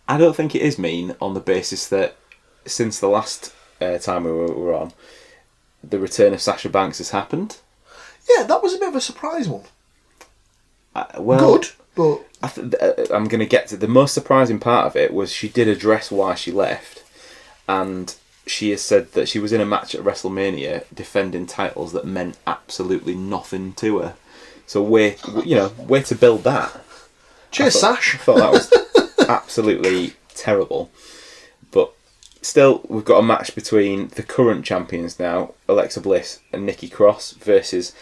I don't think it is mean on the basis that since the last time we were on, the return of Sasha Banks has happened.
Yeah, that was a bit of a surprise one.
Well,
Good, but
I'm going to get to the most surprising part of it was she did address why she left, and she has said that she was in a match at WrestleMania defending titles that meant absolutely nothing to her. So way to build that.
cheers, Sash.
I thought that was absolutely terrible. But still, we've got a match between the current champions now, Alexa Bliss and Nikki Cross, versus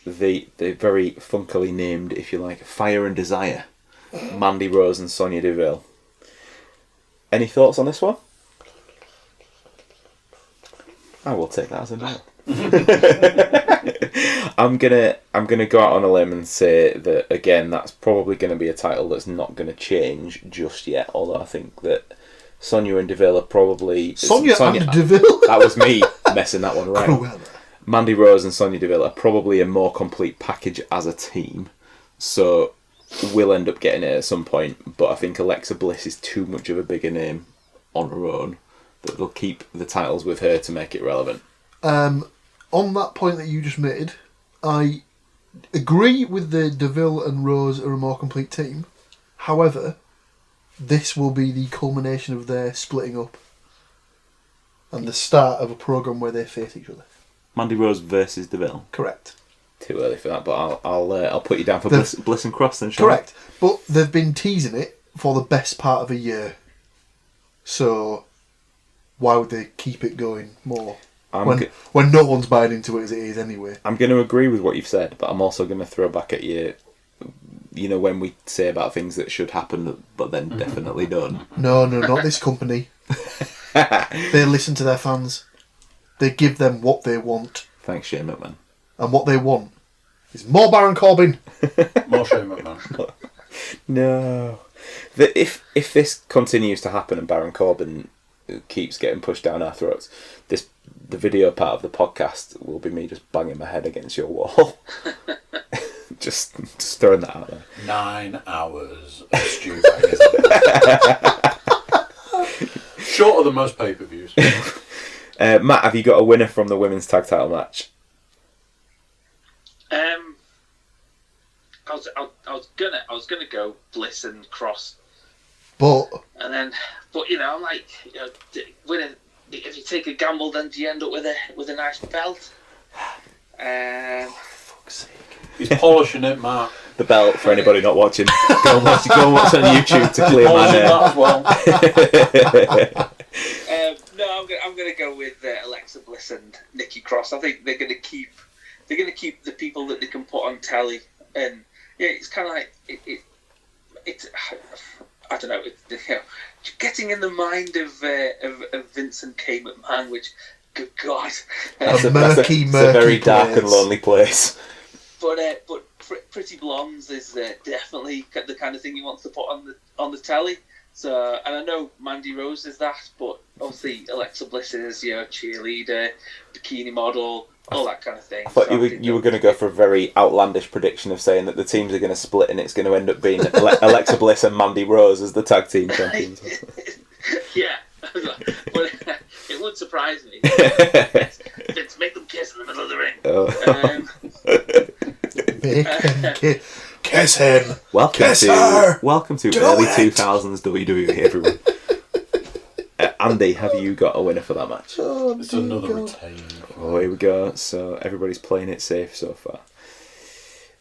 the very funkily named, if you like, Fire and Desire, Mandy Rose and Sonya Deville. Any thoughts on this one? I will take that as a no. I'm gonna go out on a limb and say that again, that's probably going to be a title that's not going to change just yet. Although I think that Sonya and Deville are probably
Sonya and Deville.
That was me messing that one around.
Cruella.
Mandy Rose and Sonya Deville are probably a more complete package as a team, so we'll end up getting it at some point. But I think Alexa Bliss is too much of a bigger name on her own that they'll keep the titles with her to make it relevant.
On that point that you just made, I agree with the Deville and Rose are a more complete team. However, this will be the culmination of their splitting up and the start of a program where they face each other.
Mandy Rose versus Deville.
Correct.
Too early for that, but I'll put you down for Bliss and Cross then.
Correct, but they've been teasing it for the best part of a year. So why would they keep it going more? When no one's buying into it as it is anyway.
I'm going to agree with what you've said, but I'm also going to throw back at you. You know, when we say about things that should happen, but then definitely don't.
No, not this company. They listen to their fans. They give them what they want.
Thanks, Shane McMahon.
And what they want is more Baron Corbin.
More Shane McMahon.
No. If this continues to happen and Baron Corbin keeps getting pushed down our throats, the video part of the podcast will be me just banging my head against your wall. just throwing that out there.
9 hours of Stu banging. Shorter than most pay-per-views.
Matt, have you got a winner from the women's tag title match?
I was gonna go Bliss and Cross,
But
I'm like, if you take a gamble, then do you end up with a nice belt?
Fuck's sake.
He's polishing it, Mark.
The belt, for anybody not watching, go and watch on YouTube to clear my name.
That as well.
No, I'm gonna go with Alexa Bliss and Nikki Cross. I think they're gonna keep the people that they can put on telly, and yeah, it's kind of like it's I don't know. Getting in the mind of Vincent K. McMahon, which, good God,
That's a very dark and lonely place.
But Pretty Blondes is definitely the kind of thing you want to put on the telly. So, and I know Mandy Rose is that, but obviously Alexa Bliss is your cheerleader, bikini model, all that kind of thing.
I thought you were going to go for a very outlandish prediction of saying that the teams are going to split and it's going to end up being Alexa Bliss and Mandy Rose as the tag team champions.
Yeah, but it would surprise me. Let's make them kiss in the middle of the ring.
Kiss him.
Welcome to early 2000s WWE, everyone. Andy, have you got a winner for that match?
It's another retain.
Oh, here we go. So everybody's playing it safe so far.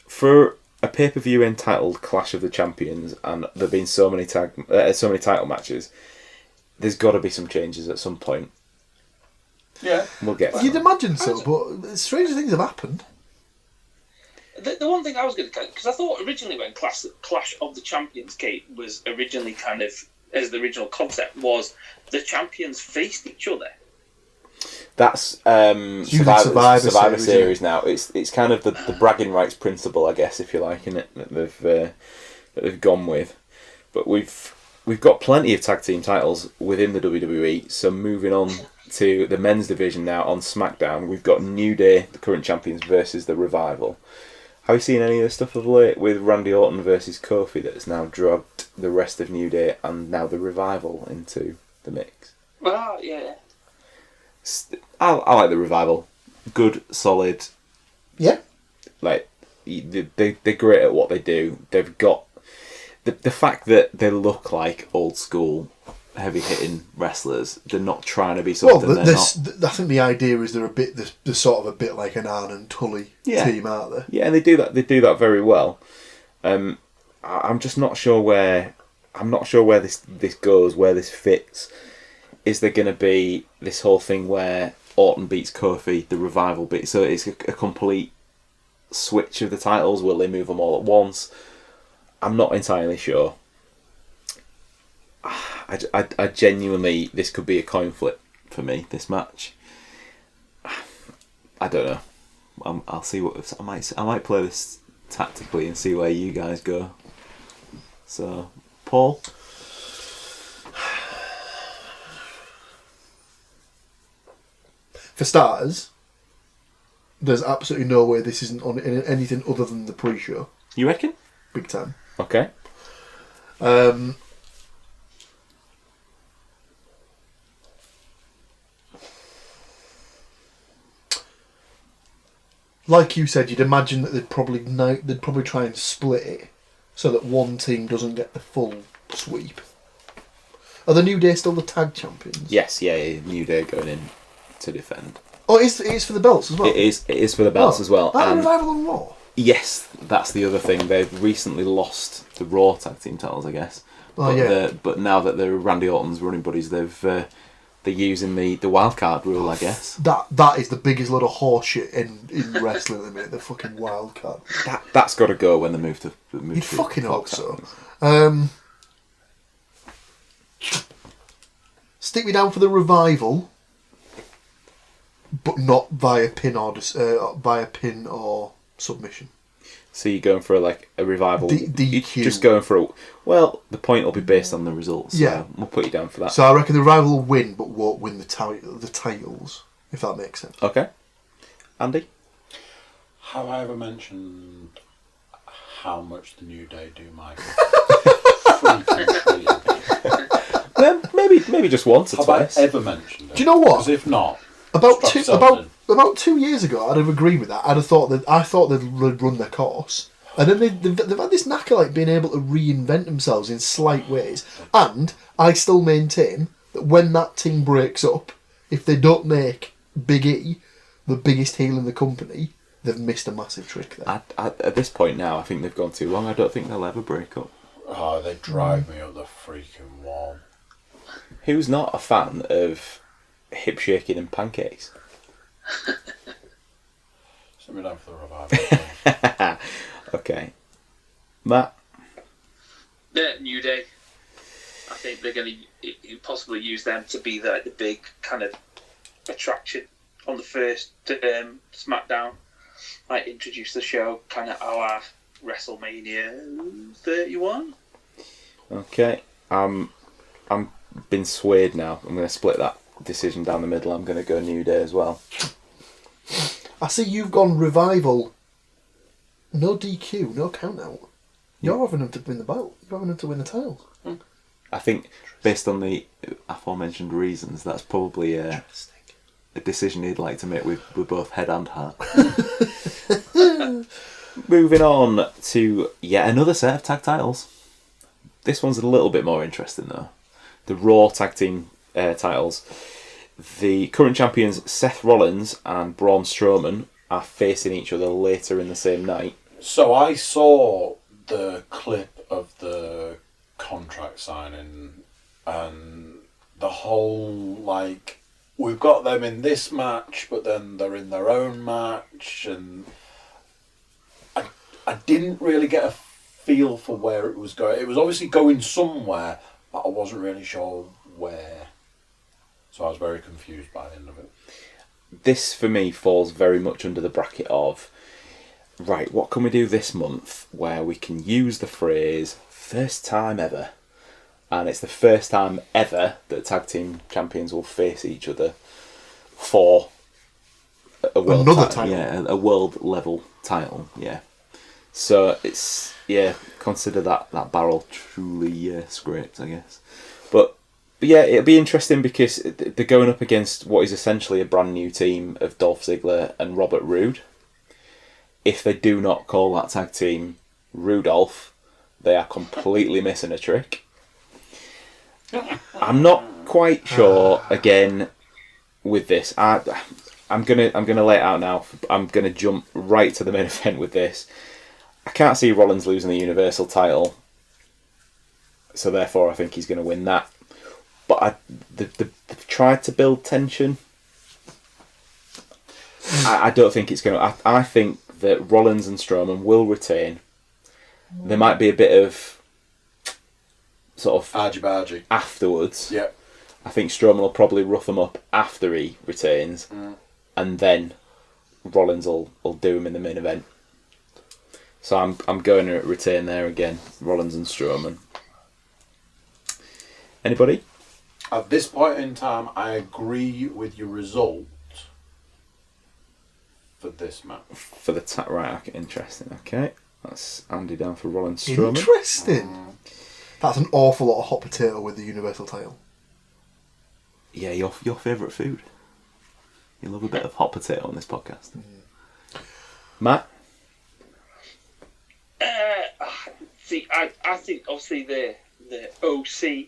For a pay-per-view entitled Clash of the Champions, and there've been so many title matches, there's got to be some changes at some point.
Yeah,
we'll get there.
You'd imagine so, but stranger things have happened.
The one thing I was going to because I thought originally when Clash of the Champions was originally kind of, as the original concept was, the champions faced each other. That's
Survivor Series now. It's kind of the bragging rights principle, I guess, if you like, in it that they've gone with. But we've got plenty of tag team titles within the WWE. So moving on to the men's division now on SmackDown, we've got New Day, the current champions, versus the Revival. Have you seen any of the stuff of late with Randy Orton versus Kofi that has now dragged the rest of New Day and now the Revival into the mix?
Well, yeah.
I like the Revival. good, solid.
Yeah.
Like they're great at what they do. They've got the fact that they look like old school heavy hitting wrestlers. They're not trying to be something
Well,
they're not.
I think the idea is they're sort of a bit like an Arn and Tully team, aren't they?
Yeah, and they do that. They do that very well. I'm just not sure where. I'm not sure where this goes, where this fits. Is there going to be this whole thing where Orton beats Kofi, the revival beat? So it's a complete switch of the titles. Will they move them all at once? I'm not entirely sure. I genuinely, this could be a coin flip for me, this match. I don't know. I'll see what I might play this tactically and see where you guys go. So, Paul.
For starters, there's absolutely no way this isn't on anything other than the pre-show.
You reckon?
Big time.
Okay.
Like you said, you'd imagine that they'd probably try and split it so that one team doesn't get the full sweep. Are the New Day still the tag champions?
Yes, yeah, New Day going in to defend.
Oh, it is for the belts as well?
It is for the belts as well.
And Revival on Raw?
Yes, that's the other thing. They've recently lost the Raw tag team titles, I guess. But now that they're Randy Orton's running buddies, they're using the wild card rule, I guess.
That is the biggest load of horseshit in wrestling at the minute. The fucking wild card.
That's got to go when they move to.
You'd fucking hope so. Stick me down for the Revival, but not via pin or submission.
So you're going for a revival?
DQ.
You're just going for the point will be based on the results. So yeah, we'll put you down for that.
So I reckon the Revival will win, but won't win the titles, if that makes sense.
Okay, Andy.
Have I ever mentioned how much the New Day do my
maybe just once or twice.
Have I ever mentioned it?
Do you know what?
Because if not,
About 2 years ago, I'd have agreed with that. I thought they'd run their course, and then they've had this knack of being able to reinvent themselves in slight ways. And I still maintain that when that team breaks up, if they don't make Big E the biggest heel in the company, they've missed a massive trick there.
At this point now, I think they've gone too long. I don't think they'll ever break up.
Oh, they drive me up the freaking wall.
Who's not a fan of hip shaking and pancakes?
Send me down for the Revival.
Okay. Matt?
New Day. I think they're going to possibly use them to be the big kind of attraction on the first SmackDown. Introduce the show kind of a la WrestleMania 31.
Okay. I'm been swayed now. I'm going to split that decision down the middle. I'm going to go New Day as well.
I see you've gone Revival. No DQ, no count out. You're having them to win the belt. You're having them to win the title.
I think, based on the aforementioned reasons, that's probably a decision he'd like to make with both head and heart. Moving on to yet another set of tag titles. This one's a little bit more interesting though. The Raw tag team titles. The current champions Seth Rollins and Braun Strowman are facing each other later in the same night.
So I saw the clip of the contract signing and the whole we've got them in this match but then they're in their own match, and I didn't really get a feel for where it was going. It was obviously going somewhere, but I wasn't really sure where. So I was very confused by the end of it.
This, for me, falls very much under the bracket of, right, what can we do this month where we can use the phrase, first time ever? And it's the first time ever that tag team champions will face each other for a world title. Yeah, a world level title, yeah. So it's, consider that barrel truly scraped, I guess. But yeah, it'll be interesting because they're going up against what is essentially a brand new team of Dolph Ziggler and Robert Roode. If they do not call that tag team Rudolph, they are completely missing a trick. I'm not quite sure. Again, with this, I'm gonna lay it out now. I'm gonna jump right to the main event with this. I can't see Rollins losing the Universal title, so therefore I think he's going to win that. But they've tried to build tension. I don't think it's going to. I think that Rollins and Strowman will retain. There might be a bit of sort of
argy-bargy
afterwards.
Yeah.
I think Strowman will probably rough him up after he retains, and then Rollins will do him in the main event. So I'm going to retain there again, Rollins and Strowman. Anybody?
At this point in time, I agree with your result for this match.
For the right, okay, interesting. Okay, that's Andy down for Rollins Strowman.
Interesting. That's an awful lot of hot potato with the Universal title.
Yeah, your favourite food. You love a bit of hot potato on this podcast. Matt?
See, I think obviously the OC.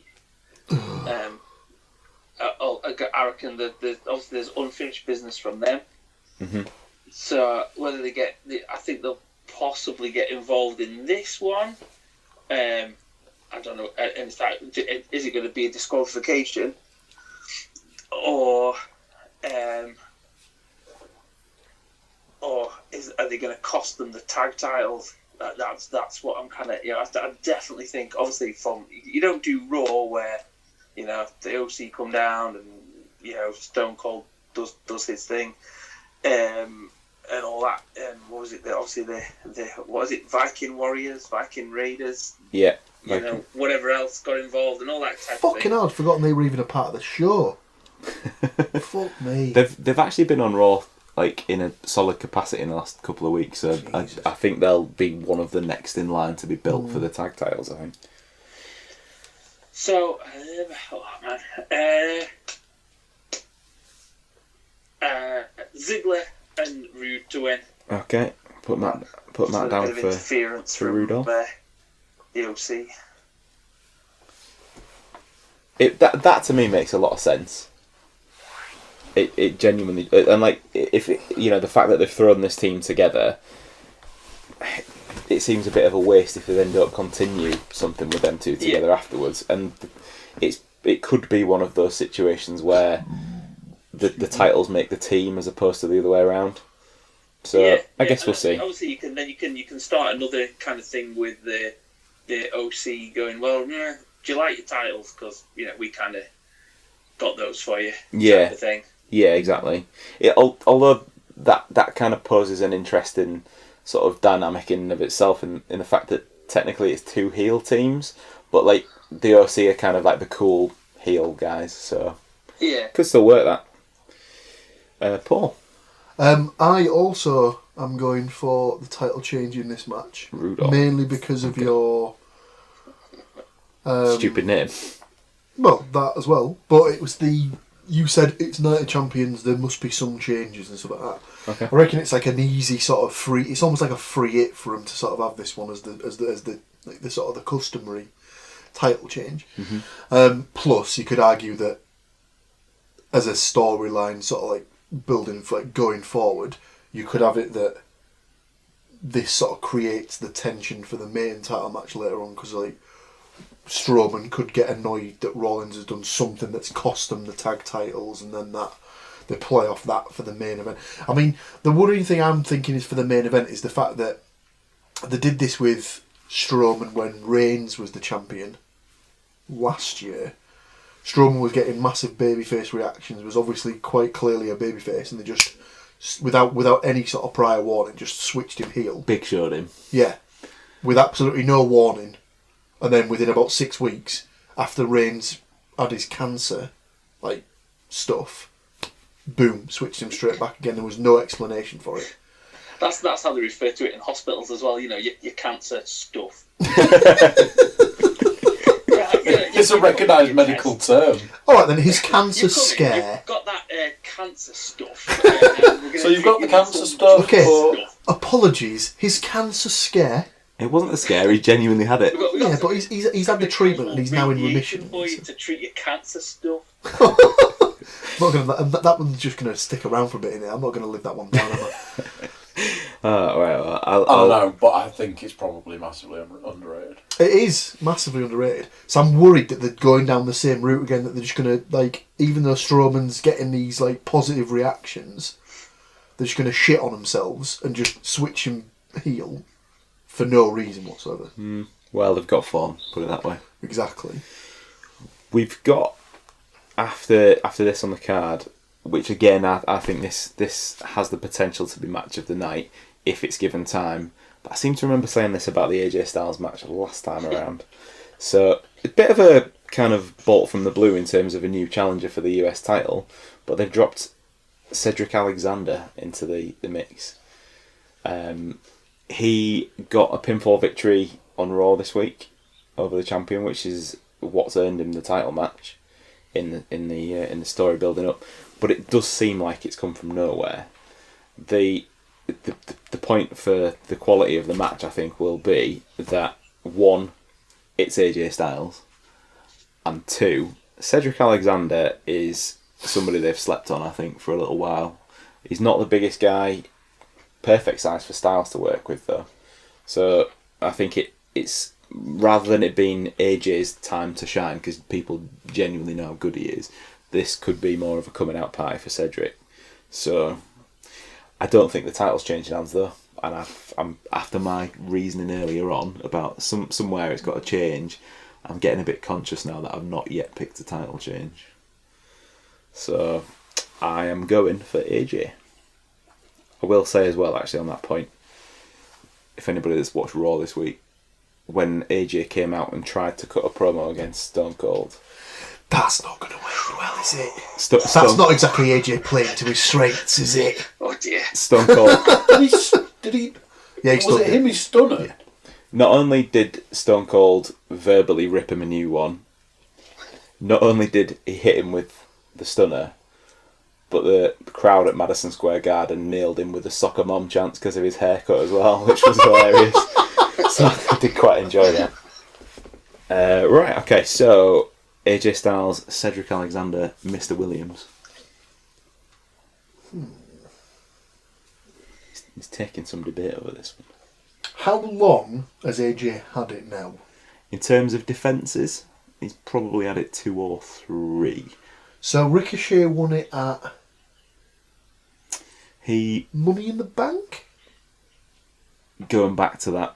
I reckon that obviously there's unfinished business from them.
Mm-hmm.
So whether they get, I think they'll possibly get involved in this one. I don't know. And in fact, is it going to be a disqualification, or are they going to cost them the tag titles? That's what I'm kind of, I definitely think, obviously, you don't do Raw where, the OC come down and, Stone Cold does his thing, and all that. What was it? Obviously, what was it? Viking Warriors, Viking Raiders.
Yeah.
Whatever else got involved and all that type of thing.
Fucking hell, I'd forgotten they were even a part of the show. Fuck me.
They've actually been on Raw like in a solid capacity in the last couple of weeks, so I think they'll be one of the next in line to be built for the tag titles, I think.
So, Ziggler and Rude to win.
Okay, put Matt down for
interference
for Rudolph.
The OC.
That to me makes a lot of sense. It genuinely, and like if the fact that they've thrown this team together, it seems a bit of a waste if they then don't continue something with them two together afterwards. And it could be one of those situations where the titles make the team as opposed to the other way around. So I guess we'll see.
Obviously, you can start another kind of thing with the OC going, well, do you like your titles? Because we kind of got those for you.
Yeah.
Type of thing.
Yeah, exactly. Although that kind of poses an interesting sort of dynamic in and of itself in the fact that technically it's two heel teams, but like the OC are kind of like the cool heel guys, so
yeah,
could still work that. Paul?
I also am going for the title change in this match.
Rudolph.
Mainly because of your...
stupid name.
Well, that as well. But it was you said it's Night of Champions, there must be some changes and stuff like that.
Okay.
I reckon it's like an easy sort of free... It's almost like a free hit for them to sort of have this one as the sort of the customary title change.
Mm-hmm.
Plus, you could argue that as a storyline sort of like building for like going forward, you could have it that this sort of creates the tension for the main title match later on, because like Strowman could get annoyed that Rollins has done something that's cost them the tag titles, and then that they play off that for the main event. I mean, the worrying thing I'm thinking is for the main event is the fact that they did this with Strowman when Reigns was the champion last year. Strowman was getting massive babyface reactions, was obviously quite clearly a babyface, and they just, without any sort of prior warning, just switched him heel.
Big showed him.
Yeah, with absolutely no warning. And then within about 6 weeks, after Reigns had his cancer, like, stuff, boom, switched him straight back again. There was no explanation for it.
That's how they refer to it in hospitals as well. Your cancer stuff.
It's a recognised medical term.
All right, then his cancer scare.
You've got that cancer stuff.
So you've got the cancer stuff.
Okay.
Or...
Apologies. His cancer scare.
It wasn't a scare. He genuinely had it.
Yeah, but he's had the treatment and he's now in remission.
For you to treat your cancer stuff.
That one's just going to stick around for a bit in it. I'm not going to live that one down, am I?
Right, well,
I don't know, but I think it's probably massively underrated.
It is massively underrated. So I'm worried that they're going down the same route again, that they're just going to, like, even though Strowman's getting these, like, positive reactions, they're just going to shit on themselves and just switch him heel for no reason whatsoever.
Well, they've got form, put it that way.
Exactly.
We've got, after this on the card, which again, I think this has the potential to be match of the night if it's given time. But I seem to remember saying this about the AJ Styles match last time around. So, a bit of a kind of bolt from the blue in terms of a new challenger for the US title, but they've dropped Cedric Alexander into the mix. He got a pinfall victory on Raw this week over the champion, which is what's earned him the title match in the story building up. But it does seem like it's come from nowhere. The point for the quality of the match, I think, will be that, one, it's AJ Styles, and two, Cedric Alexander is somebody they've slept on, I think, for a little while. He's not the biggest guy, perfect size for Styles to work with, though. So I think it's rather than it being AJ's time to shine, because people genuinely know how good he is, this could be more of a coming out party for Cedric. So I don't think the title's changing hands, though. And I'm after my reasoning earlier on about somewhere it's got to change, I'm getting a bit conscious now that I've not yet picked a title change. So I am going for AJ. I will say as well, actually, on that point, if anybody that's watched Raw this week, when AJ came out and tried to cut a promo against Stone Cold,
that's not going to work well, is it?
That's
not exactly AJ playing to his strengths, is it?
Oh dear.
Stone Cold.
Did he?
Yeah,
was it him? He stunner.
Yeah.
Not only did Stone Cold verbally rip him a new one, not only did he hit him with the stunner, but the crowd at Madison Square Garden nailed him with a soccer mom chant because of his haircut as well, which was hilarious. So I did quite enjoy that. Right, okay, so AJ Styles, Cedric Alexander, Mr. Williams. He's taking some debate over this one.
How long has AJ had it now?
In terms of defences, he's probably had it 2 or 3.
So Ricochet won it at Money in the Bank?
Going back to that,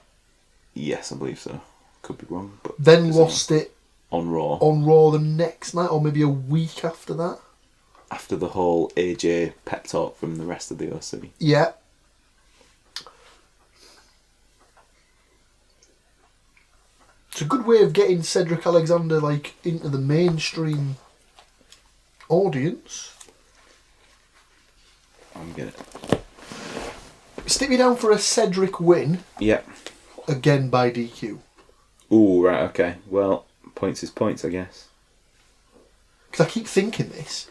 yes, I believe so. Could be wrong, but
then lost it
on Raw.
On Raw the next night, or maybe a week after that.
After the whole AJ pep talk from the rest of the OC.
Yeah. It's a good way of getting Cedric Alexander into the mainstream audience.
I'm gonna
stick me down for a Cedric win.
Yeah.
Again by DQ.
Ooh, right, okay. Well, points is points, I guess.
Because I keep thinking this.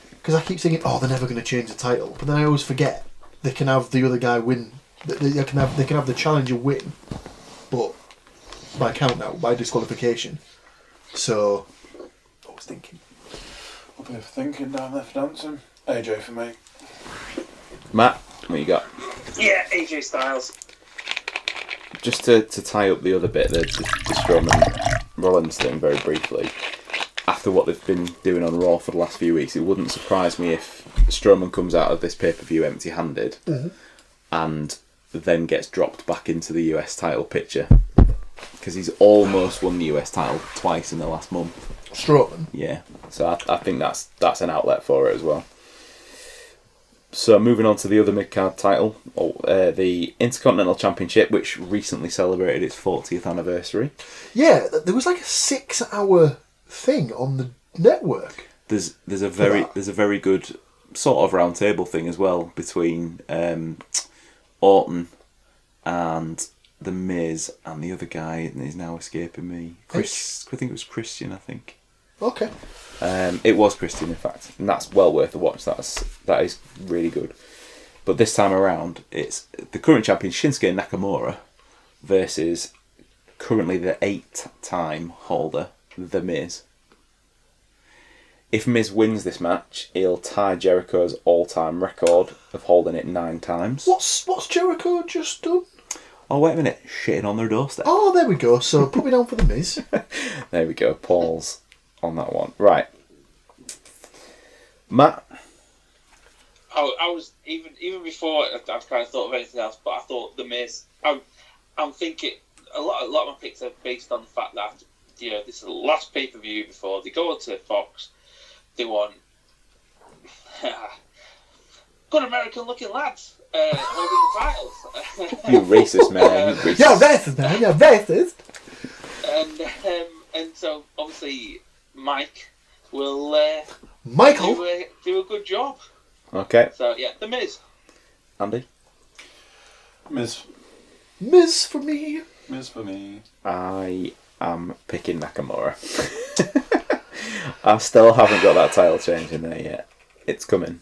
Because I keep thinking, they're never going to change the title. But then I always forget they can have the other guy win. They can have the challenger win, but by count out, by disqualification. So I was thinking.
A bit of thinking down there for dancing. AJ for me.
Matt, what you got?
Yeah, AJ Styles.
Just to tie up the other bit, the Strowman Rollins thing very briefly. After what they've been doing on Raw for the last few weeks, it wouldn't surprise me if Strowman comes out of this pay-per-view empty-handed and then gets dropped back into the US title picture. Because he's almost won the US title twice in the last month.
Strowman?
Yeah. So I think that's an outlet for it as well. So moving on to the other mid-card title, the Intercontinental Championship, which recently celebrated its 40th anniversary.
Yeah, there was like a 6-hour thing on the network.
There's a very good sort of round table thing as well between Orton and The Miz and the other guy, and he's now escaping me. Chris, I think it was Christian. I think.
Okay.
It was Christian, in fact, and that's well worth a watch. That is really good. But this time around, it's the current champion Shinsuke Nakamura versus currently the 8-time holder, The Miz. If Miz wins this match, he'll tie Jericho's all-time record of holding it 9 times.
What's Jericho just done?
Oh, wait a minute. Shitting on their doorstep.
Oh, there we go. So put me down for The Miz.
There we go. Paul's on that one. Right. Matt?
I was even before I'd kind of thought of anything else, but I thought The Miz. I'm thinking a lot of my picks are based on the fact that this is the last pay-per-view before they go to Fox. They want good American-looking lads holding the titles.
You racist, man. You racist.
You're racist, man. You're racist.
And so obviously Mike will
Michael
do a good job.
Okay.
So yeah, The Miz.
Andy?
Miz
for me.
Miz for me.
I am picking Nakamura. I still haven't got that title change in there yet. It's coming.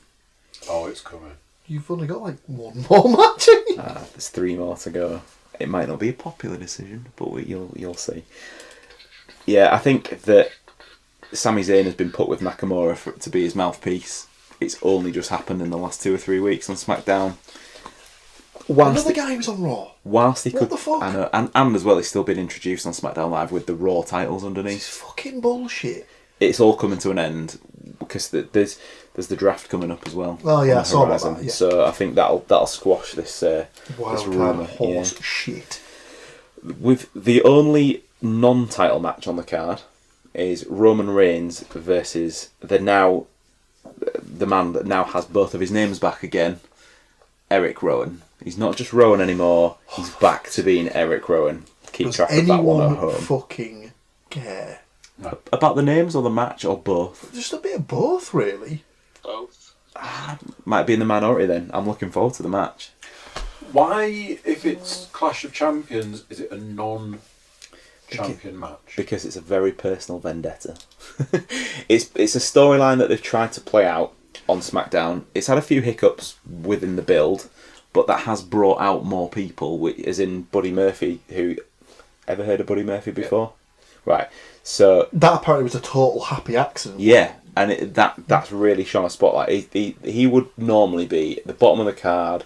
Oh, it's coming.
You've only got like one more match.
There's 3 more to go. It might not be a popular decision, but you'll see. Yeah, I think that Sami Zayn has been put with Nakamura to be his mouthpiece. It's only just happened in the last 2 or 3 weeks on SmackDown.
Another guy was on Raw.
Whilst he
What
could,
the fuck?
I know, and as well, he's still been introduced on SmackDown Live with the Raw titles
This
underneath.
is fucking bullshit.
It's all coming to an end because there's the draft coming up as well.
Oh yeah,
on
I
the
saw about
horizon.
that. Yeah.
So I think that'll squash this
Wild
rumour.
horse shit.
With the only non-title match on the card is Roman Reigns versus the man that now has both of his names back again, Eric Rowan. He's not just Rowan anymore. He's back to being Eric Rowan. Keep
Does
track of that one at
anyone
home.
fucking care?
About the names or the match or both?
Just a bit of both, really.
Both.
Might be in the minority then. I'm looking forward to the match.
Why, if it's Clash of Champions, is it a non-champion match?
Because it's a very personal vendetta. It's a storyline that they've tried to play out on SmackDown. It's had a few hiccups within the build, but that has brought out more people, as in Buddy Murphy, who... Ever heard of Buddy Murphy before? Yeah. Right. So
That apparently was a total happy accident.
yeah, and that's really shone a spotlight. He would normally be at the bottom of the card,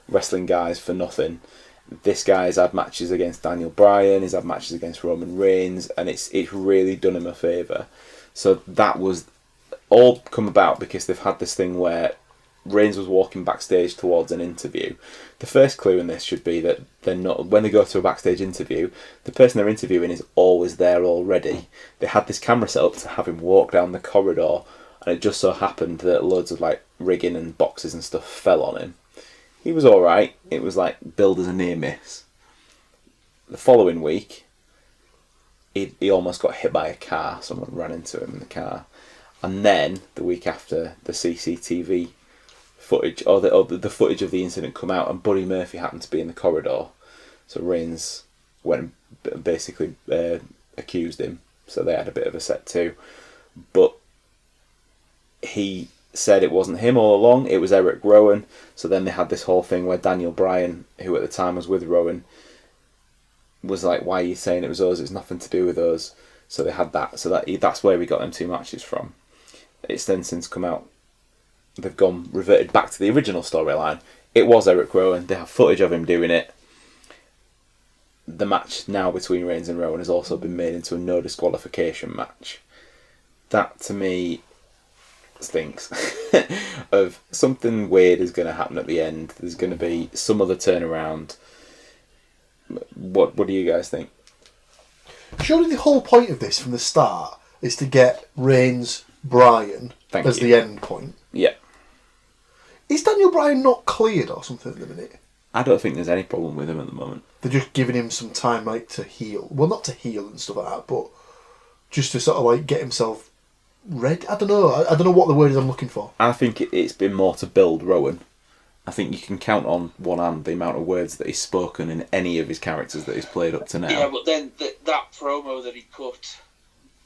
wrestling guys for nothing. This guy's had matches against Daniel Bryan. He's had matches against Roman Reigns, and it's really done him a favour. So that was all come about because they've had this thing where Reigns was walking backstage towards an interview. The first clue in this should be that they're not, when they go to a backstage interview, the person they're interviewing is always there already. They had this camera set up to have him walk down the corridor, and it just so happened that loads of like rigging and boxes and stuff fell on him. He was alright. It was like billed as a near miss. The following week, he almost got hit by a car. Someone ran into him in the car. And then the week after, the CCTV footage or the footage of the incident come out, and Buddy Murphy happened to be in the corridor. So Reigns went and basically accused him. So they had a bit of a set too. But he said it wasn't him all along, it was Eric Rowan. So then they had this whole thing where Daniel Bryan, who at the time was with Rowan, was like, why are you saying it was us? It's nothing to do with us. So they had that. So that's where we got them 2 matches from. It's then since come out. They've reverted back to the original storyline. It was Eric Rowan. They have footage of him doing it. The match now between Reigns and Rowan has also been made into a no disqualification match. That to me stinks. Of something weird is going to happen at the end. There's going to be some other turnaround. What do you guys think?
Surely the whole point of this from the start is to get Reigns Bryan as the end point.
Yeah.
Is Daniel Bryan not cleared or something at the minute?
I don't think there's any problem with him at the moment.
They're just giving him some time, like, to heal. Well, not to heal and stuff like that, but just to sort of like get himself ready. I don't know. I don't know what the word is I'm looking for.
I think it's been more to build Rowan I think you can count on one hand the amount of words that he's spoken in any of his characters that he's played up to now.
Yeah, but then that promo that he cut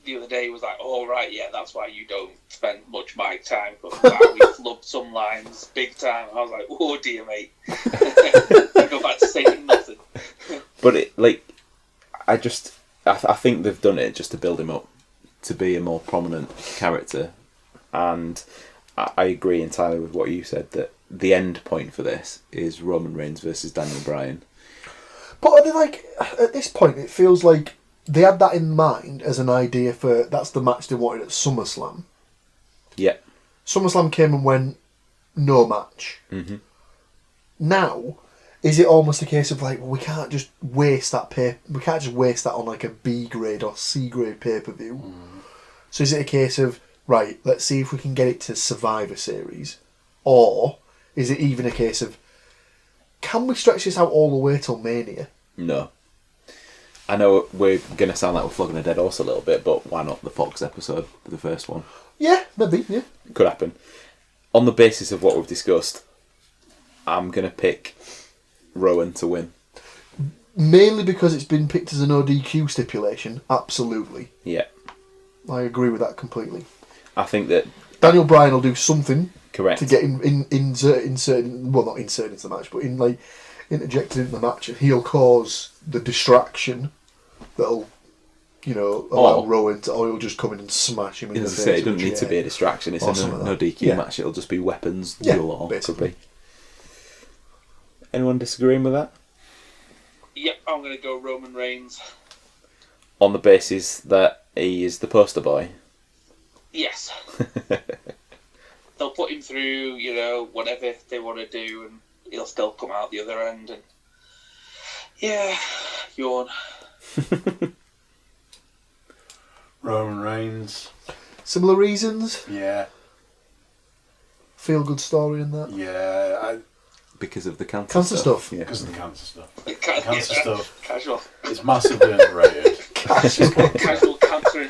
the other day was like, oh, right, yeah, that's why you don't spend much mic time. But wow, we flubbed some lines big time. I was like, oh, dear, mate. I go back to saying nothing.
But, I think they've done it just to build him up to be a more prominent character. And I agree entirely with what you said, that the end point for this is Roman Reigns versus Daniel Bryan.
But are they at this point, it feels like they had that in mind as an idea for that's the match they wanted at SummerSlam.
Yeah.
SummerSlam came and went, no match.
Mm-hmm.
Now, is it almost a case of we can't just waste that we can't just waste that on a B grade or C grade pay-per-view. So is it a case of, right, let's see if we can get it to Survivor Series, or is it even a case of, can we stretch this out all the way till Mania?
No. I know we're going to sound like we're flogging a dead horse a little bit, but why not the Fox episode, the first one?
Yeah, maybe, yeah.
Could happen. On the basis of what we've discussed, I'm going to pick Rowan to win.
Mainly because it's been picked as an ODQ stipulation, absolutely.
Yeah.
I agree with that completely.
I think that
Daniel Bryan will do something
correct
to get inserted, well, not inserted into the match, but interjected into the match, and he'll cause the distraction that'll, allow Rowan to, or he'll just come in and smash him in the face.
It doesn't need to be a distraction. It's no DQ match. It'll just be weapons.
Basically.
Anyone disagreeing with that?
Yep, I'm going to go Roman Reigns.
On the basis that he is the poster boy?
Yes. They'll put him through, whatever they want to do, and he'll still come out the other end. And yeah, yawn.
Roman Reigns.
Similar reasons?
Yeah.
Feel good story in that?
Yeah.
Because of the
cancer stuff.
Yeah.
Because of the cancer stuff.
Cancer
stuff.
Casual.
It's massively underrated.
Casual cancer.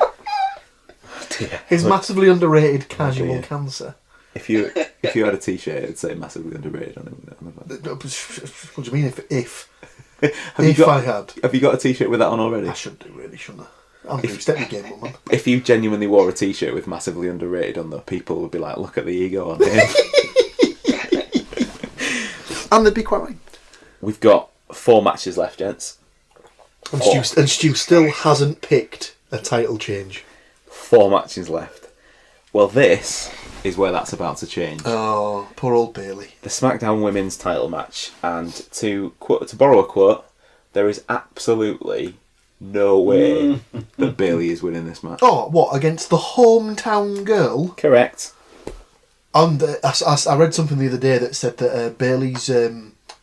His massively underrated casual cancer.
If you had a T-shirt, it'd say massively underrated on it.
What do you mean? If I had,
have you got a T-shirt with that on already?
I should do, really, shouldn't I? I'm doing step your game up, man.
If you genuinely wore a T-shirt with massively underrated on, though, people would be like, "Look at the ego on him."
And they'd be quite right.
We've got 4 matches left, gents.
And Stu still hasn't picked a title change.
4 matches left. Well, this is where that's about to change.
Oh, poor old Bayley.
The SmackDown Women's title match, and to borrow a quote, there is absolutely no way that Bayley is winning this match.
Oh, what, against the hometown girl?
Correct.
And I read something the other day that said that Bayley's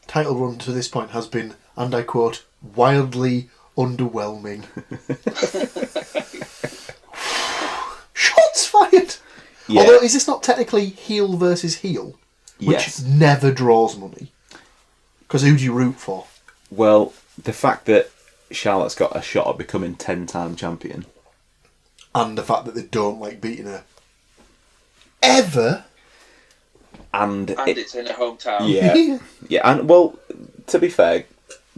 title run to this point has been, and I quote, wildly underwhelming. Shots fired! Yeah. Although, is this not technically heel versus heel?
Yes.
Which never draws money. Because who do you root for?
Well, the fact that Charlotte's got a shot at becoming 10-time champion.
And the fact that they don't like beating her. Ever.
And
it's in her hometown.
Yeah. Yeah, and well, to be fair,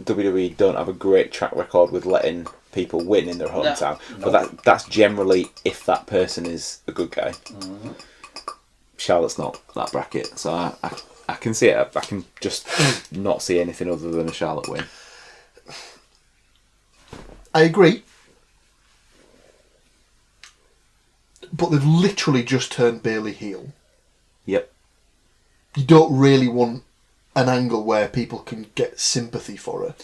WWE don't have a great track record with letting people win in their hometown. No. But that's generally if that person is a good guy. Mm-hmm. Charlotte's not that bracket, so I can see it. I can just not see anything other than a Charlotte win.
I agree. But they've literally just turned Bayley heel.
Yep.
You don't really want an angle where people can get sympathy for her.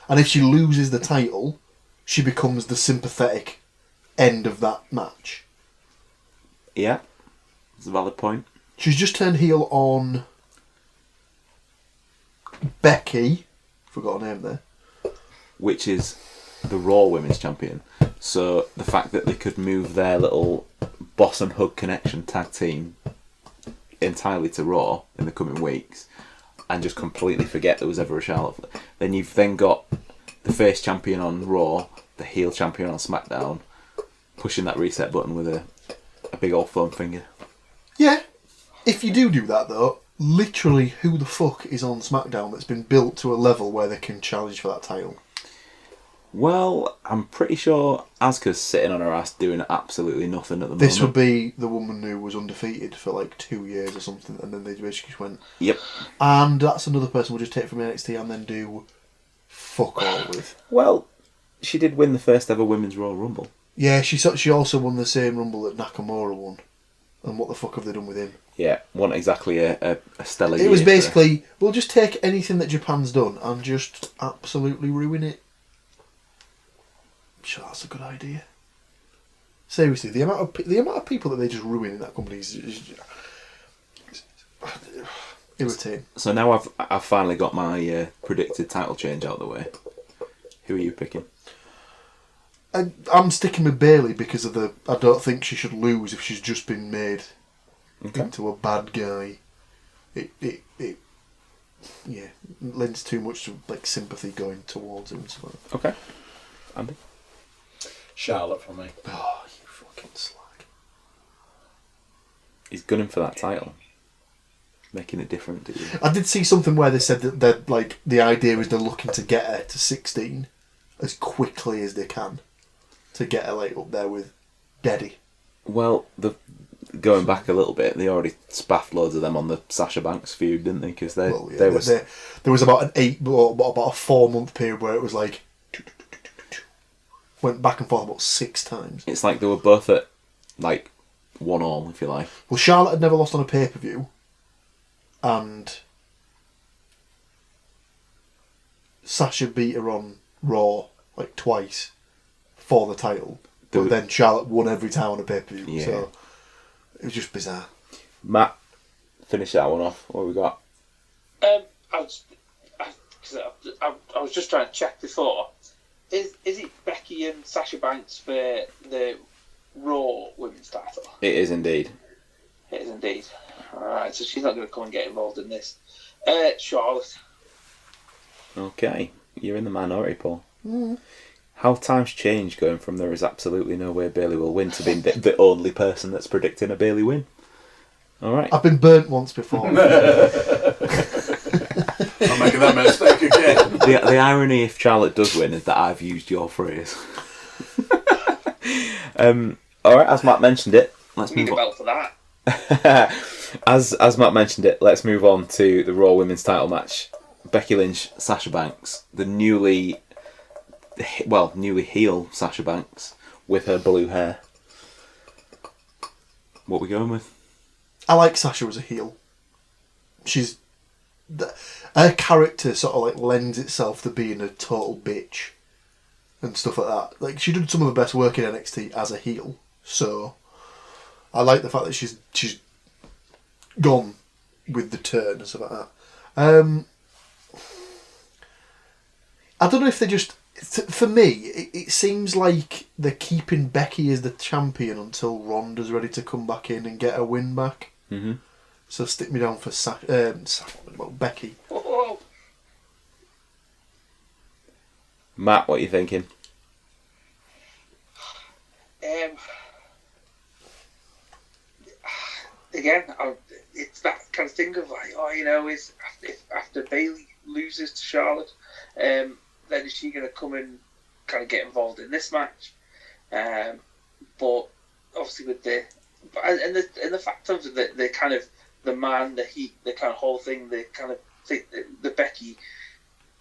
And if she loses the title, she becomes the sympathetic end of that match.
Yeah. That's a valid point.
She's just turned heel on Becky. Forgot her name there.
Which is the Raw Women's Champion. So the fact that they could move their little Boss and Hug Connection tag team entirely to Raw in the coming weeks and just completely forget there was ever a Charlotte. Then you've then got the face champion on Raw, the heel champion on SmackDown, pushing that reset button with a big old foam finger.
Yeah. If you do that, though, literally who the fuck is on SmackDown that's been built to a level where they can challenge for that title?
Well, I'm pretty sure Asuka's sitting on her ass doing absolutely nothing at the moment.
This would be the woman who was undefeated for like 2 years or something, and then they basically just went,
Yep.
and that's another person we'll just take from NXT and then do fuck all with.
Well, she did win the first ever Women's Royal Rumble.
Yeah, she also won the same Rumble that Nakamura won. And what the fuck have they done with him?
Yeah, wasn't exactly a stellar
It
year
was
for
basically, we'll just take anything that Japan's done and just absolutely ruin it. Sure, that's a good idea. Seriously, the amount of people that they just ruin in that company is irritating.
So now I've finally got my predicted title change out of the way. Who are you picking?
I'm sticking with Bayley because of I don't think she should lose if she's just been made into a bad guy. It lends too much to like sympathy going towards her and stuff like that.
Okay. Andy?
Charlotte for me.
Oh, you fucking slag.
He's gunning for that title. Making it different, did you?
I did see something where they said that like the idea is they're looking to get her to 16 as quickly as they can to get her like up there with Daddy.
Well, going back a little bit, they already spaffed loads of them on the Sasha Banks feud, didn't they? Because there
was about about a 4-month period where it was like went back and forth about 6 times.
It's like they were both at like 1-1, if you like.
Well, Charlotte had never lost on a pay-per-view, and Sasha beat her on Raw like twice for the title, but then Charlotte won every time on a pay-per-view. Yeah. So it was just bizarre.
Matt, finish that one off. What have we got?
I was just trying to check before. Is it Becky and Sasha Banks for the Raw Women's title?
It is indeed.
It is indeed. Alright, so she's not going to come and get involved in this. Charlotte.
Okay, you're in the minority, Paul. How times change going from there is absolutely no way Bayley will win to being the only person that's predicting a Bayley win. Alright.
I've been burnt once before.
I'm making that mistake again.
The irony, if Charlotte does win, is that I've used your phrase. Alright, as Matt mentioned it, let's move on.
Need a belt for that.
As Matt mentioned it, let's move on to the Raw Women's title match. Becky Lynch, Sasha Banks, the newly heel Sasha Banks with her blue hair. What are we going with?
I like Sasha as a heel. Her character sort of like lends itself to being a total bitch and stuff like that. Like, she did some of the best work in NXT as a heel, so I like the fact that she's gone with the turn and stuff like that. I don't know if they just... For me, it seems like they're keeping Becky as the champion until Ronda's ready to come back in and get her win back.
Mm-hmm.
So stick me down for Becky.
Oh.
Matt, what are you thinking?
Again, it's that kind of thing of like, is after Bayley loses to Charlotte, then is she going to come and kind of get involved in this match? But obviously with the fact of the kind of the man, the heat, the kind of whole thing, the kind of thing, the Becky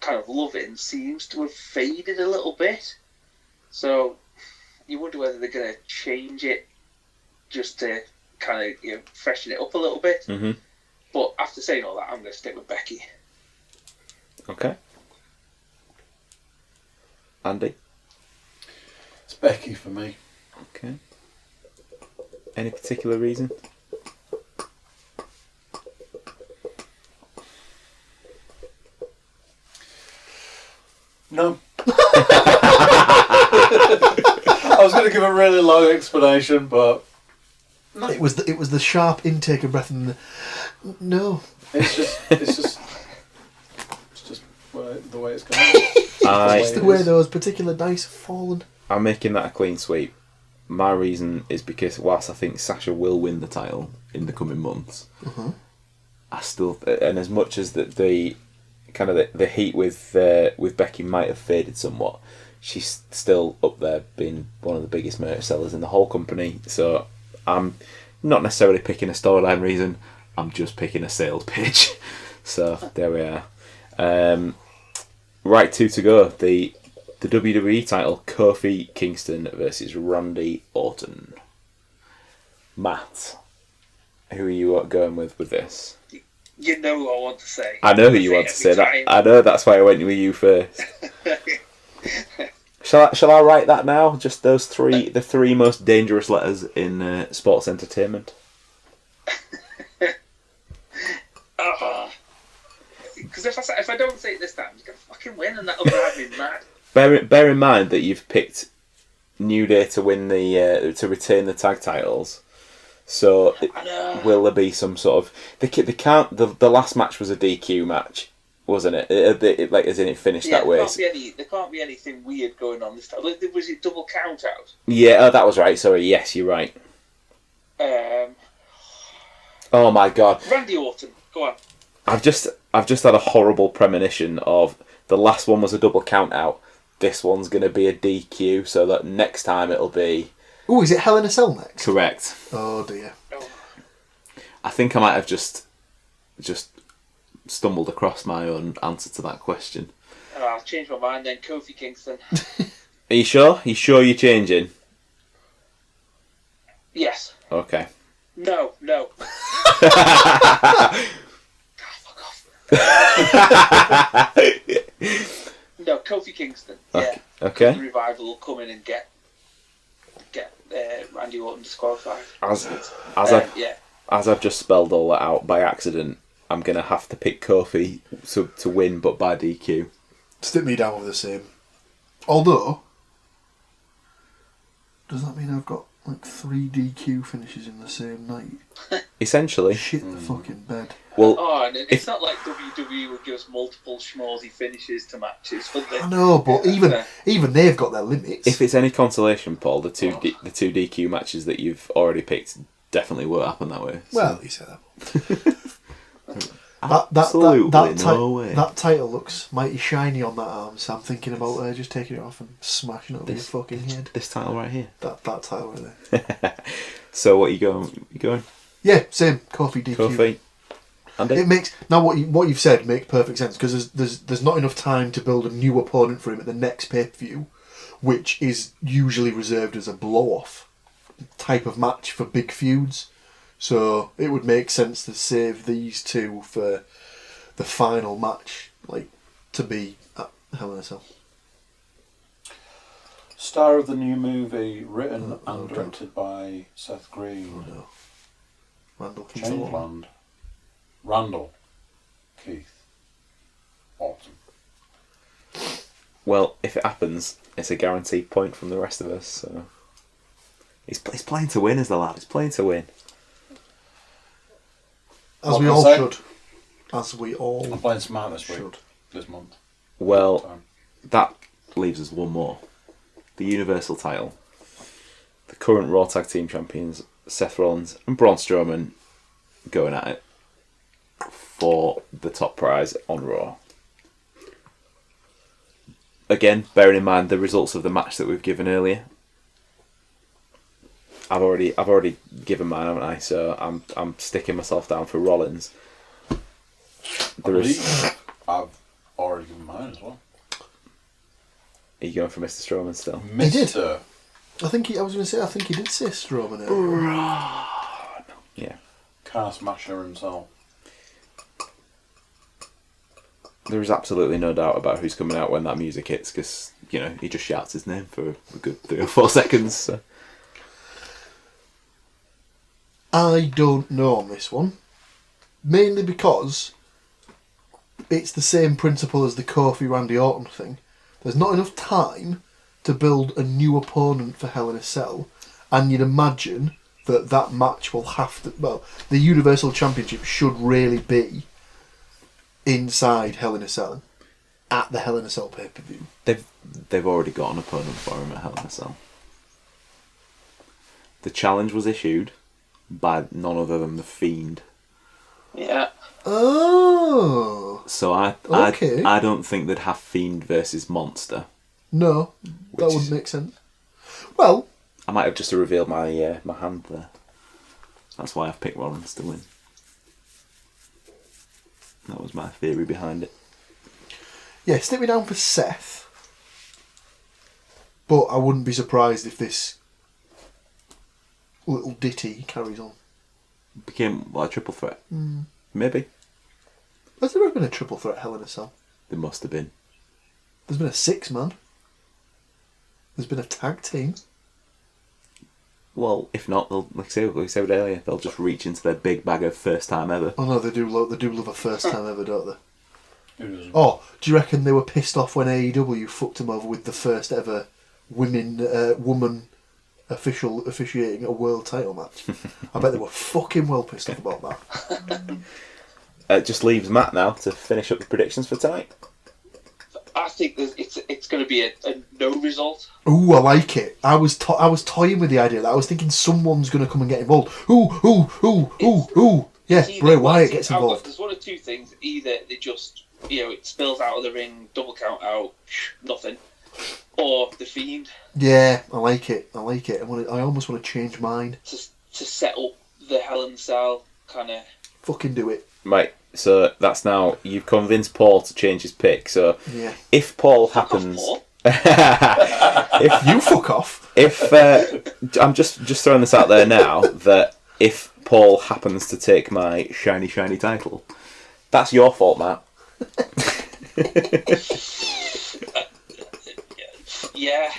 kind of loving seems to have faded a little bit. So you wonder whether they're going to change it just to kind of freshen it up a little bit.
Mm-hmm.
But after saying all that, I'm going to stick with Becky.
Okay. Andy?
It's Becky for me.
Okay. Any particular reason?
No. I was going to give a really long explanation, but
No. It was the sharp intake of breath and no.
It's just the way it's going.
It's the way those particular dice have fallen.
I'm making that a clean sweep. My reason is because whilst I think Sasha will win the title in the coming months, I still, and as much as the kind of the heat with Becky might have faded somewhat, she's still up there being one of the biggest merch sellers in the whole company. So I'm not necessarily picking a storyline reason, I'm just picking a sales pitch. So there we are. Right, two to go. The WWE title, Kofi Kingston versus Randy Orton. Matt, who are you going with this?
You know who I want to say.
I know who you want to say. That I know, that's why I went with you first. Shall I write that now? Just those three, the three most dangerous letters in sports entertainment.
Because if I don't say it this time, I'm gonna fucking win, and that'll drive me mad.
Bear in mind that you've picked New Day to win to retain the tag titles. So will there be some sort of the last match was a DQ match, wasn't it? Like as in it finished that way.
There can't be anything weird going on this time. Was it double count out?
Yeah, that was right. Sorry, yes, you're right. Oh my God,
Randy Orton, go on.
I've just had a horrible premonition of the last one was a double count out. This one's going to be a DQ, so that next time it'll be.
Oh, is it Hell in a Cell next?
Correct.
Oh dear.
I think I might have just stumbled across my own answer to that question.
I'll change my mind then. Kofi Kingston.
Are you sure? You sure you're changing?
Yes.
Okay.
No. God, fuck off. No, Kofi Kingston. Yeah.
Okay.
The Revival will come in and get Randy Orton disqualified.
As I've just spelled all that out by accident, I'm gonna have to pick Kofi to win, but by DQ.
Stick me down with the same. Although, does that mean I've got like 3 DQ finishes in the same night?
Essentially.
Shit the fucking bed.
Well,
and it's not like WWE would give us multiple schmaltzy finishes to matches, would they?
I know, but even they've got their limits.
If it's any consolation, Paul, the two DQ matches that you've already picked definitely won't happen that way. So.
Well, you say that.
Absolutely
no
way.
That title looks mighty shiny on that arm, so I'm thinking about just taking it off and smashing it over your fucking head.
This title right here.
That title right there.
So what are you going?
Yeah, same. Kofi DQ.
Kofi. Andy?
It makes now what you've said makes perfect sense because there's not enough time to build a new opponent for him at the next pay-per-view, which is usually reserved as a blow-off type of match for big feuds. So it would make sense to save these two for the final match, like to be at Hell in a Cell.
Star of the new movie, written and directed by Seth Green.
Oh no. Randall
Changeland. Randall. Keith. Orton.
Well, if it happens, it's a guaranteed point from the rest of us. So he's playing to win, is the lad. He's playing to win.
As we all should. As we all.
I'm playing smart this month.
Well, that leaves us one more. The Universal title. The current Raw Tag Team Champions, Seth Rollins and Braun Strowman, going at it for the top prize on Raw. Again, bearing in mind the results of the match that we've given earlier. I've already given mine, haven't I? So I'm sticking myself down for Rollins.
I've already given mine as well.
Are you going for Mr. Strowman still?
He did. I think he did say Strowman earlier.
Yeah.
Car smasher himself.
There is absolutely no doubt about who's coming out when that music hits, because he just shouts his name for a good 3 or 4 seconds. So.
I don't know on this one, mainly because it's the same principle as the Kofi Randy Orton thing. There's not enough time to build a new opponent for Hell in a Cell, and you'd imagine that match will have to. Well, the Universal Championship should really be inside Hell in a Cell, at the Hell in a Cell pay-per-view.
They've already got an opponent for him at Hell in a Cell. The challenge was issued by none other than The Fiend.
Yeah.
Oh.
So I don't think they'd have Fiend versus Monster.
No, that wouldn't make sense. Well,
I might have just revealed my my hand there. That's why I've picked Rollins to win. That was my theory behind it.
yeah, stick me down for Seth. But I wouldn't be surprised if this little ditty carries on.
Became like a triple threat. Maybe.
Has there ever been a triple threat Hell in a Cell?
There must have been.
There's been a 6-man. There's been a tag team.
Well, if not, they'll, like we said earlier, they'll just reach into their big bag of first time ever.
Oh no, they do love a first time ever, don't they?
Who doesn't?
Oh, do you reckon they were pissed off when AEW fucked them over with the first ever woman officiating a world title match? I bet they were fucking well pissed off about that.
It just leaves Matt now to finish up the predictions for tonight.
I think it's going to be a no result.
Ooh, I like it. I was toying with the idea that I was thinking someone's going to come and get involved. Ooh. Yeah, Bray Wyatt gets involved.
There's one of two things. Either they just, it spills out of the ring, double count out, nothing. Or the Fiend.
Yeah, I like it. I almost want to change mine.
To set up the Hell in a Cell, kind of.
Fucking do it.
Right, so that's now, you've convinced Paul to change his pick, so
Yeah.
if Paul
Fuck
happens...
off, Paul.
if
You fuck off.
If I'm just throwing this out there now, that if Paul happens to take my shiny title, that's your fault, Matt.
Yeah.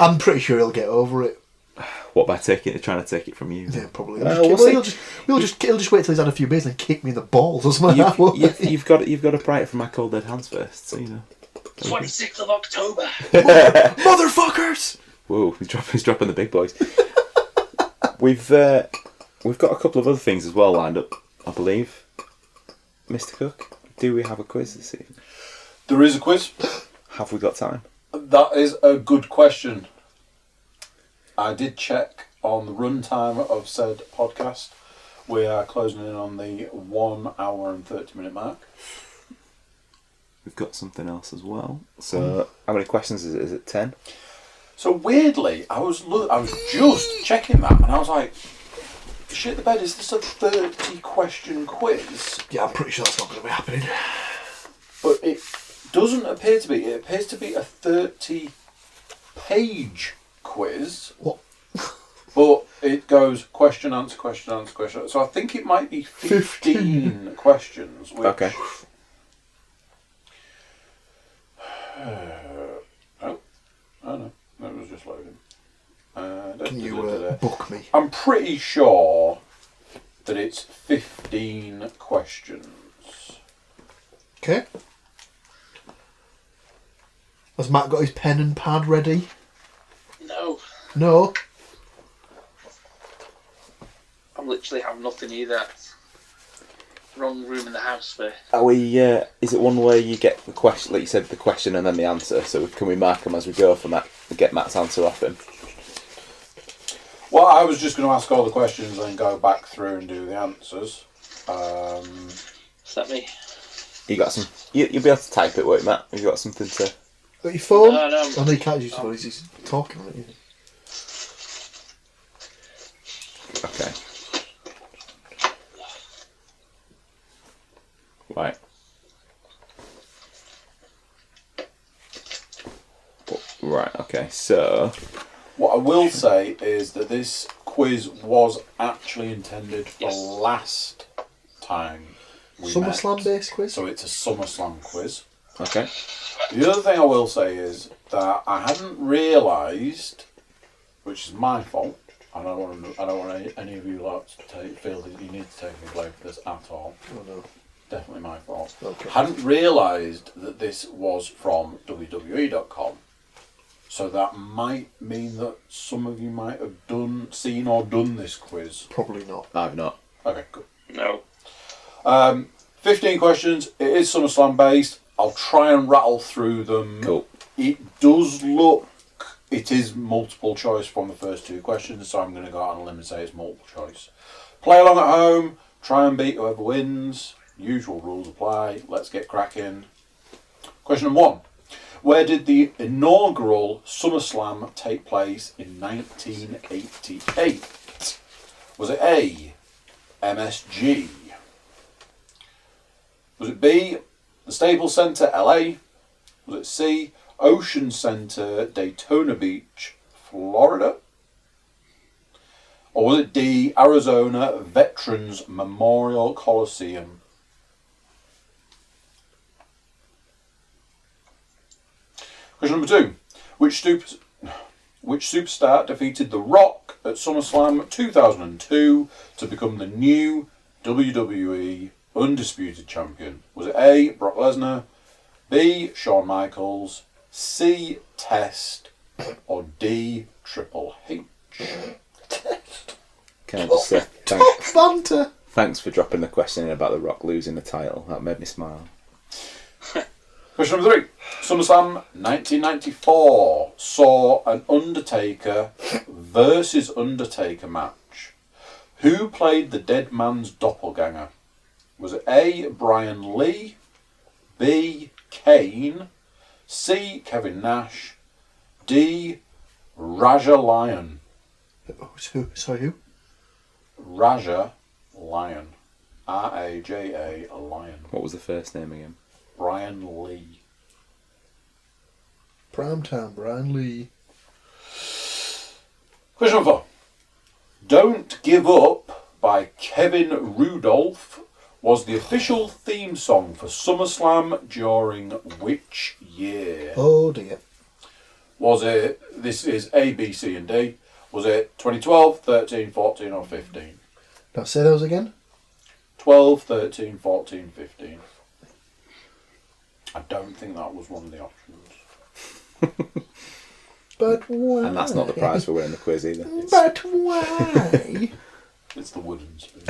I'm pretty sure he'll get over it.
What, by trying to take it from you?
Yeah, probably.
We'll see.
He'll just wait till he's had a few beers and kick me in the balls or something.
You've got to pry it from my cold dead hands first, so
26th of October.
Motherfuckers!
Whoa, he's dropping the big boys. We've got a couple of other things as well lined up, I believe. Mr. Cook, do we have a quiz this evening?
There is a quiz.
Have we got time?
That is a good question. I did check on the runtime of said podcast. We are closing in on the 1 hour and 30 minute mark.
We've got something else as well. So, how many questions is it? Is it 10?
So weirdly, I was just checking that, and I was like, "Shit the bed! Is this a 30-question quiz?"
Yeah, I'm pretty sure that's not going to be happening.
But it doesn't appear to be. It appears to be a 30-page quiz.
What?
But it goes question, answer, question, answer, question. So I think it might be 15 questions. Which,
Okay.
Oh no, that was just loading.
Can you book me?
I'm pretty sure that it's 15 questions.
Okay. Has Matt got his pen and pad ready?
No.
No.
I'm literally have nothing either. Wrong room in the house for.
Are we? Is it one where you get the question, like you said, the question and then the answer? So can we mark them as we go for Matt? Get Matt's answer off him.
Well, I was just going to ask all the questions and then go back through and do the answers.
Is that me?
You got some? You'll be able to type it, won't you, Matt? Have you got something to?
Got your phone?
No.
Oh no, you can't use your phone. He's talking on it. Isn't he?
Okay. Right. Right. Okay. So.
What I will say is that this quiz was actually intended for last time we met.
SummerSlam based quiz.
So it's a SummerSlam quiz.
Okay.
The other thing I will say is that I hadn't realised, which is my fault. I don't want any of you lot to feel that you need to take any blame for this at all.
Oh no.
Definitely my fault.
Okay.
Hadn't realised that this was from WWE.com. So that might mean that some of you might have seen or done this quiz.
Probably not.
I've not.
Okay, good.
No.
15 questions. It is SummerSlam based. I'll try and rattle through them.
Cool.
It does look... It is multiple choice from the first two questions, so I'm going to go out on a limb and say it's multiple choice. Play along at home. Try and beat whoever wins. Usual rules apply. Let's get cracking. Question number 1. Where did the inaugural SummerSlam take place in 1988? Was it A, MSG? Was it B, the Staples Center, LA? Was it C, Ocean Center, Daytona Beach, Florida? Or was it D, Arizona Veterans Memorial Coliseum? Question number 2. Which superstar defeated The Rock at SummerSlam 2002 to become the new WWE Undisputed Champion? Was it A, Brock Lesnar, B, Shawn Michaels, C, Test, or D, Triple H?
Can I just say
Fanta.
thanks for dropping the question in about The Rock losing the title. That made me smile.
Question number 3. SummerSlam 1994 saw an Undertaker versus Undertaker match. Who played the dead man's doppelganger? Was it A, Brian Lee, B, Kane, C, Kevin Nash, D, Raja Lion?
Who?
Raja Lion. R-A-J-A, Lion.
What was the first name again?
Brian Lee.
Primetime Brian Lee.
Question number 4. Don't Give Up by Kevin Rudolph was the official theme song for SummerSlam during which year?
Oh dear.
Was it, this is A, B, C and D, was it 2012, 13, 14 or 15?
Now say those again.
12, 13, 14, 15. I don't think that was one of the options.
But why?
And that's not the prize for winning the quiz either.
But why?
It's the wooden spoon.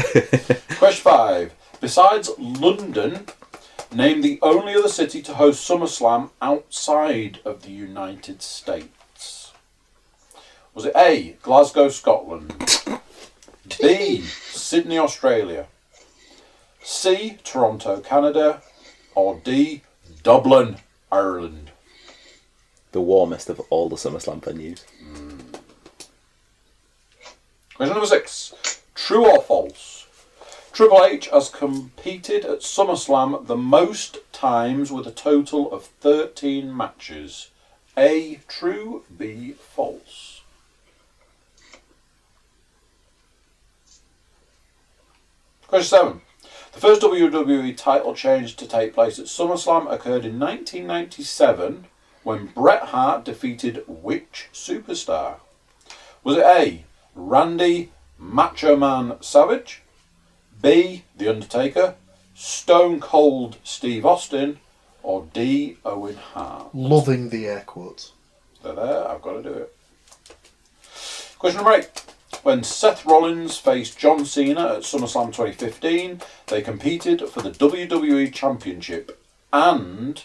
Question 5. Besides London, name the only other city to host SummerSlam outside of the United States. Was it A, Glasgow, Scotland, B, Sydney, Australia, C, Toronto, Canada, or D, Dublin, Ireland?
The warmest of all the SummerSlam venues.
Question number 6. True or false? Triple H has competed at SummerSlam the most times with a total of 13 matches. A, true, B, false. Question 7. The first WWE title change to take place at SummerSlam occurred in 1997 when Bret Hart defeated which superstar? Was it A, Randy Macho Man Savage, B, The Undertaker, Stone Cold Steve Austin, or D, Owen Hart?
Loving the air quotes.
They're there, I've got to do it. Question number 8. When Seth Rollins faced John Cena at SummerSlam 2015, they competed for the WWE Championship and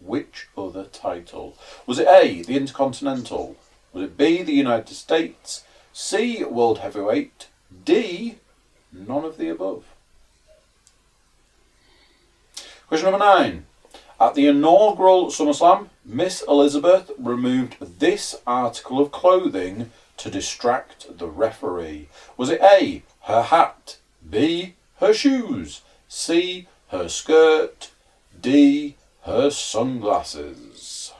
which other title? Was it A, the Intercontinental? Was it B, the United States? C, World Heavyweight? D, none of the above? Question number 9. At the inaugural SummerSlam, Miss Elizabeth removed this article of clothing to distract the referee. Was it A, her hat? B, her shoes? C, her skirt? D, her sunglasses?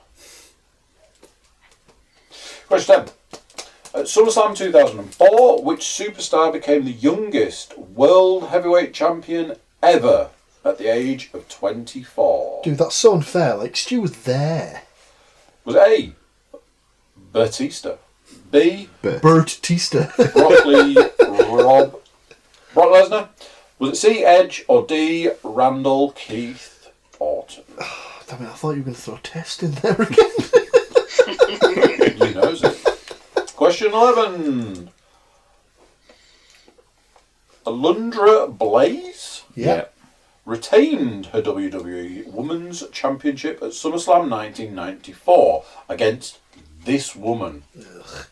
Question 10. At SummerSlam 2004, which superstar became the youngest World Heavyweight Champion ever at the age of 24?
Dude, that's so unfair. Like, Stu was there.
Was it A, Batista? B,
Batista.
Brock Lesnar? Was it C, Edge, or D, Randall Keith Orton?
Damn it, I thought you were going to throw a test in there again.
You knows it. Question 11. Alundra Blaze
Yeah.
retained her WWE Women's Championship at SummerSlam 1994 against this woman.
Ugh.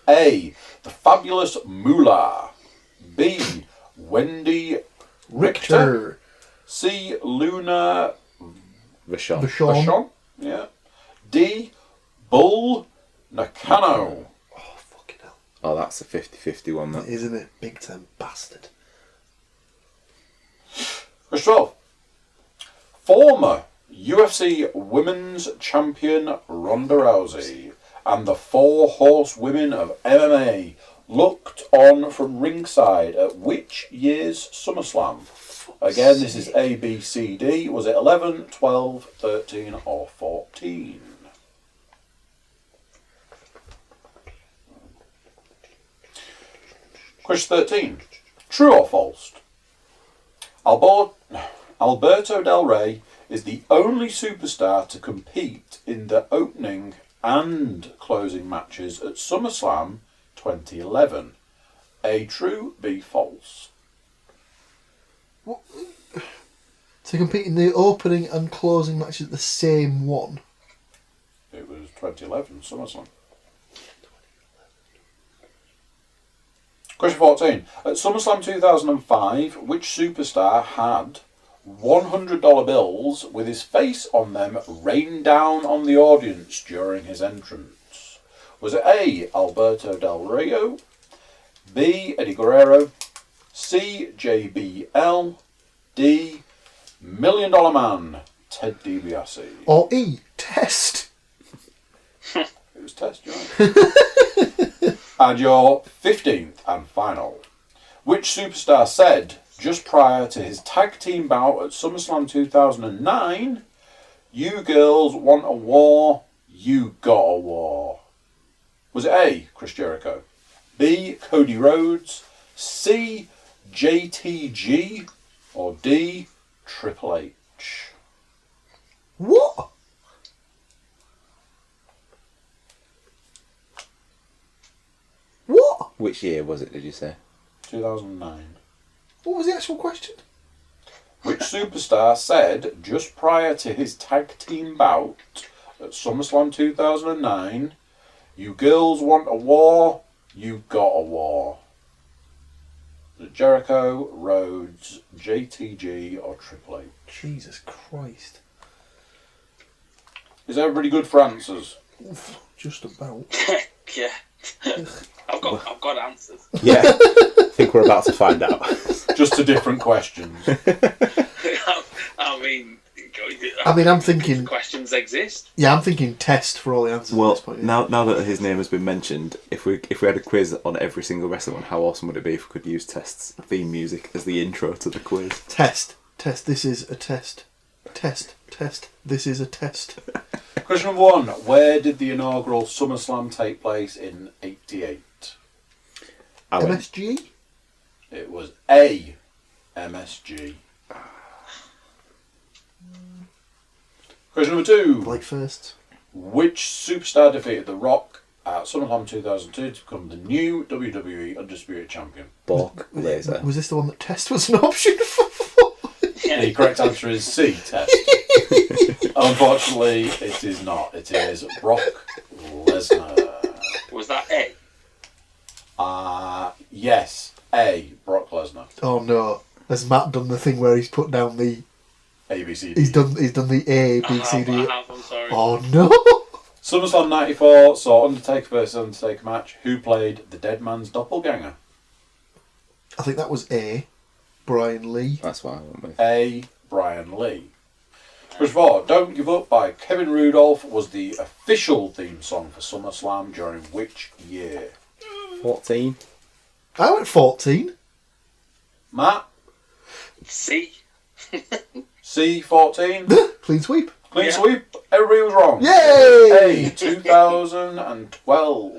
A, the Fabulous Moolah. B, Wendy
Richter.
C. Luna
Vachon.
Vachon. Yeah. D. Bull Nakano.
Oh, fucking hell.
Oh, that's a 50-50 one. That.
Isn't it? Big time bastard.
Question 12. Former UFC Women's Champion Ronda Rousey and the 4 horsewomen of MMA looked on from ringside at which year's SummerSlam? Again, this is A, B, C, D. Was it 11, 12, 13 or 14? Question 13. True or false? Alberto Del Rey is the only superstar to compete in the opening and closing matches at SummerSlam 2011. A, true, B, false.
What? To compete in the opening and closing matches at the same one?
It was 2011 SummerSlam. Question 14. At SummerSlam 2005, which superstar had $100 bills with his face on them rained down on the audience during his entrance? Was it A, Alberto Del Rio, B, Eddie Guerrero, C, JBL, D, $1 Million Man, Ted DiBiase?
Or E, Test.
It was Test, John. And your 15th and final. Which superstar said, just prior to his tag team bout at SummerSlam 2009, "You girls want a war, you got a war"? Was it A, Chris Jericho, B, Cody Rhodes, C, JTG, or D, Triple H?
What? What?
Which year was it, did you say?
2009.
What was the actual question?
Which superstar said, just prior to his tag team bout at SummerSlam 2009, "You girls want a war, you got a war"? Was it Jericho, Rhodes, JTG, or Triple H?
Jesus Christ.
Is everybody good for answers?
Just about.
Yeah. I've got answers.
Yeah, I think we're about to find out.
Just to different questions.
I mean,
I'm thinking...
questions exist.
Yeah, I'm thinking Test for all the answers at
Well,
this point.
now that his name has been mentioned, if we had a quiz on every single wrestler one, how awesome would it be if we could use Test's theme music as the intro to the quiz?
Test. This is a test. Test. This is a test.
Question number 1. Where did the inaugural SummerSlam take place in '88?
MSG?
It was A, MSG. Question number 2.
Blake first.
Which superstar defeated The Rock at SummerSlam 2002 to become the new WWE Undisputed Champion?
Bork Laser.
Was this the one that Test was an option for?
The correct answer is C, Test. Unfortunately, it is not. It is Brock Lesnar.
Was that A?
Yes, A, Brock Lesnar.
Oh no. Has Matt done the thing where he's put down the...
ABCD.
He's done the A, B, C, D...
I'm sorry.
Oh no!
SummerSlam 94 saw Undertaker versus Undertaker match. Who played the dead man's doppelganger?
I think that was A. Brian Lee.
That's what I went with.
A, Brian Lee. Question 4. Don't Give Up by Kevin Rudolph was the official theme song for SummerSlam during which year?
14.
I went 14.
Matt?
C.
C, 14.
Clean sweep.
Clean sweep. Everybody was wrong.
Yay!
A, 2012.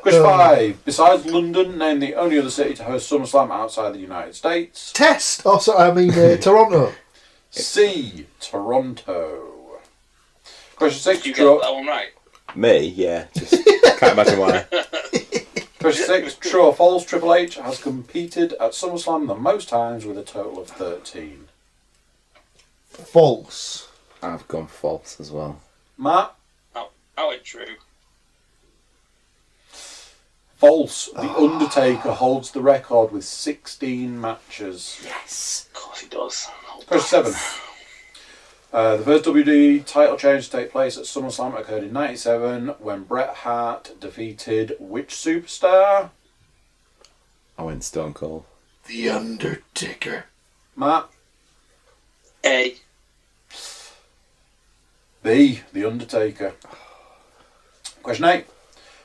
Question 5. Besides London, name the only other city to host SummerSlam outside the United States.
Test! Oh, sorry, I mean Toronto.
C, Toronto. Question 6.
Did you get that one right?
Me, yeah. Just can't imagine why.
Question 6. True or false? Triple H has competed at SummerSlam the most times with a total of 13.
False.
I've gone false as well.
Matt?
I went true.
False. The Undertaker holds the record with 16 matches.
Yes.
Of course he does.
Question 7. The first WWE title change to take place at SummerSlam occurred in 1997 when Bret Hart defeated which superstar?
I went Stone Cold.
The Undertaker.
Matt?
A.
B. The Undertaker. Question 8.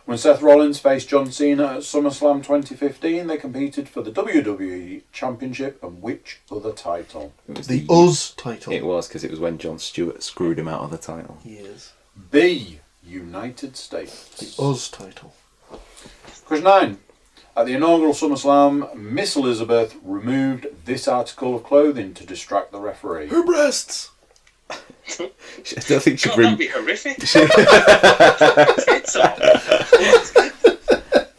When Seth Rollins faced John Cena at SummerSlam 2015, they competed for the WWE Championship and which other title?
It was
The Us title.
It was, because it was when Jon Stewart screwed him out of the title.
Yes.
B. United States.
The Us title.
Question 9. At the inaugural SummerSlam, Miss Elizabeth removed this article of clothing to distract the referee.
Her breasts.
I don't think she'd
God, that'd be horrific.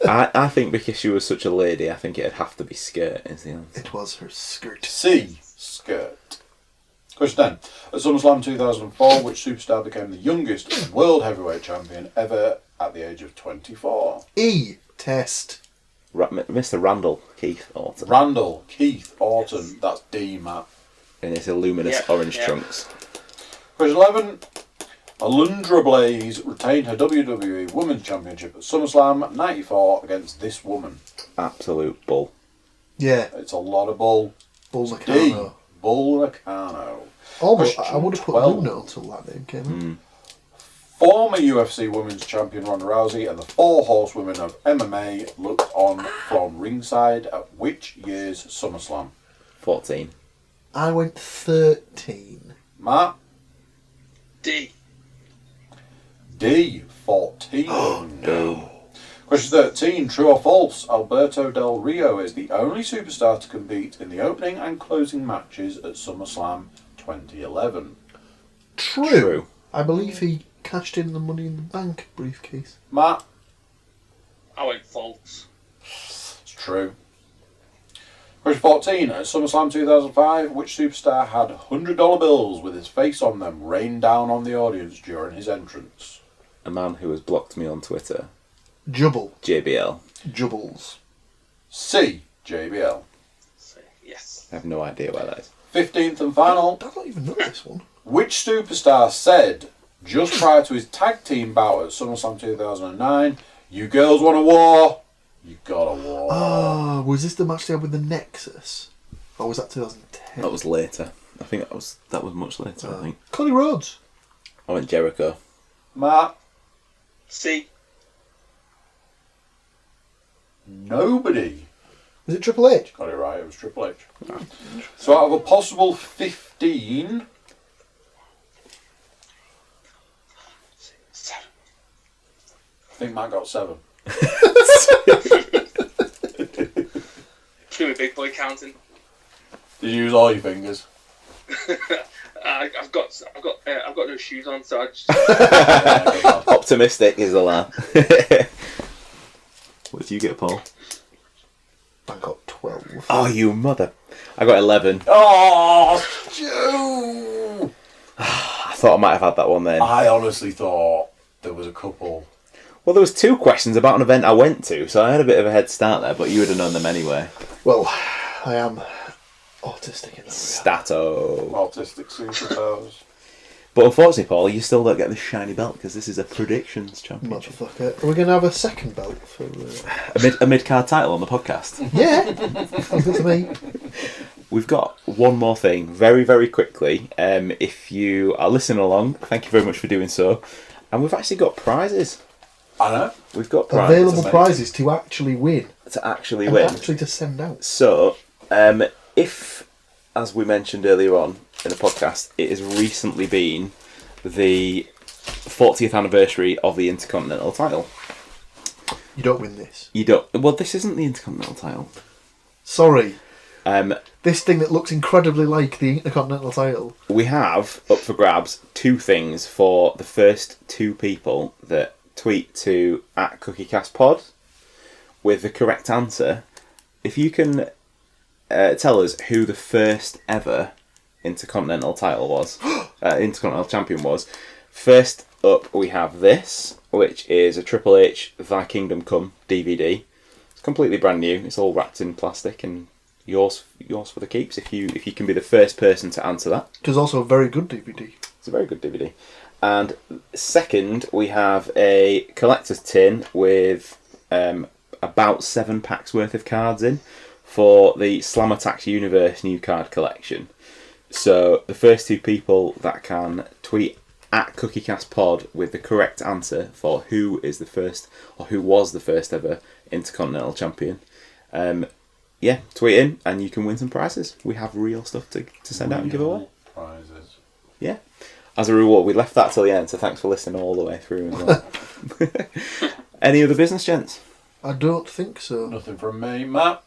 I think because she was such a lady, I think it'd have to be skirt, is the answer.
It was her skirt.
C. Skirt. Question 10. At SummerSlam 2004, which superstar became the youngest World Heavyweight Champion ever at the age of 24?
E. Test.
Mr. Randall Keith Orton.
Randall Keith Orton. That's D, Matt.
In his luminous orange trunks.
Question 11. Alundra Blaze retained her WWE Women's Championship at SummerSlam 94 against this woman.
Absolute bull.
Yeah.
It's a lot of bull.
Bull
D.
Nakano.
Bull Nakano.
Almost.
Question
I would have put
12.
Luna until that name came in.
Former UFC Women's Champion Ronda Rousey and the 4 horsewomen of MMA looked on from ringside at which year's SummerSlam?
14.
I went 13.
Matt?
D.
D. 14.
Oh, no.
Question 13. True or false? Alberto Del Rio is the only superstar to compete in the opening and closing matches at SummerSlam 2011.
True. I believe he cashed in the Money in the Bank briefcase.
Matt?
I went false.
It's true. Question 14. At SummerSlam 2005, which superstar had $100 bills with his face on them rain down on the audience during his entrance?
A man who has blocked me on Twitter.
Jubble.
JBL.
Jubbles.
C. JBL.
So, yes.
I have no idea where that is.
15th and final.
I don't even know this one.
Which superstar said, just prior to his tag team bout at SummerSlam 2009, "You girls want a war? You got a war."
Ah, was this the match they had with the Nexus? Or was that 2010?
That was later. I think that was much later, I think.
Cody Rhodes.
I went Jericho.
Matt?
C.
Nobody
Was it Triple H?
got it right. It was Triple H. So out of a possible 15,
7.
I think Matt got 7.
Too big boy counting.
Did you use all your fingers?
I've got no shoes on, so I just.
Optimistic is the lad. What did you get, Paul?
I got 12.
Oh, you mother. I got 11.
Oh, Stu!
I thought I might have had that one then.
I honestly thought there was a couple.
Well, there was 2 questions about an event I went to, so I had a bit of a head start there, but you would have known them anyway.
Well, I am autistic in that regard.
Stato.
Autistic superstars.
But unfortunately, Paul, you still don't get the shiny belt because this is a predictions championship.
Motherfucker. Are we going to have a second belt for...
A mid-card title on the podcast.
Yeah. Sounds good to me.
We've got one more thing, very, very quickly. If you are listening along, thank you very much for doing so. And we've actually got prizes.
I know.
We've got prizes.
Available prizes to actually win.
To actually
And
win.
actually to send out.
So, if, as we mentioned earlier on in the podcast, it has recently been the 40th anniversary of the Intercontinental title.
You don't win this.
You don't. Well, this isn't the Intercontinental title.
Sorry.
Um,
This thing that looks incredibly like the Intercontinental title.
we have up for grabs 2 things for the first 2 people that tweet to @CookieCastPod with the correct answer. If you can tell us who the first ever Intercontinental title was, Intercontinental champion was. First up, we have this, which is a Triple H Thy Kingdom Come DVD. It's completely brand new. It's all wrapped in plastic and yours for the keeps if you can be the first person to answer that.
It is also a very good DVD.
It's a very good DVD. And second, we have a collector's tin with about 7 packs worth of cards in for the Slam Attacks Universe new card collection. So the first 2 people that can tweet at CookieCastPod with the correct answer for who is the first or who was the first ever Intercontinental Champion, tweet in and you can win some prizes. We have real stuff to send out and give away.
Prizes.
Yeah. As a reward, we left that till the end, so thanks for listening all the way through as well. Any other business, gents?
I don't think so.
Nothing from me, Matt.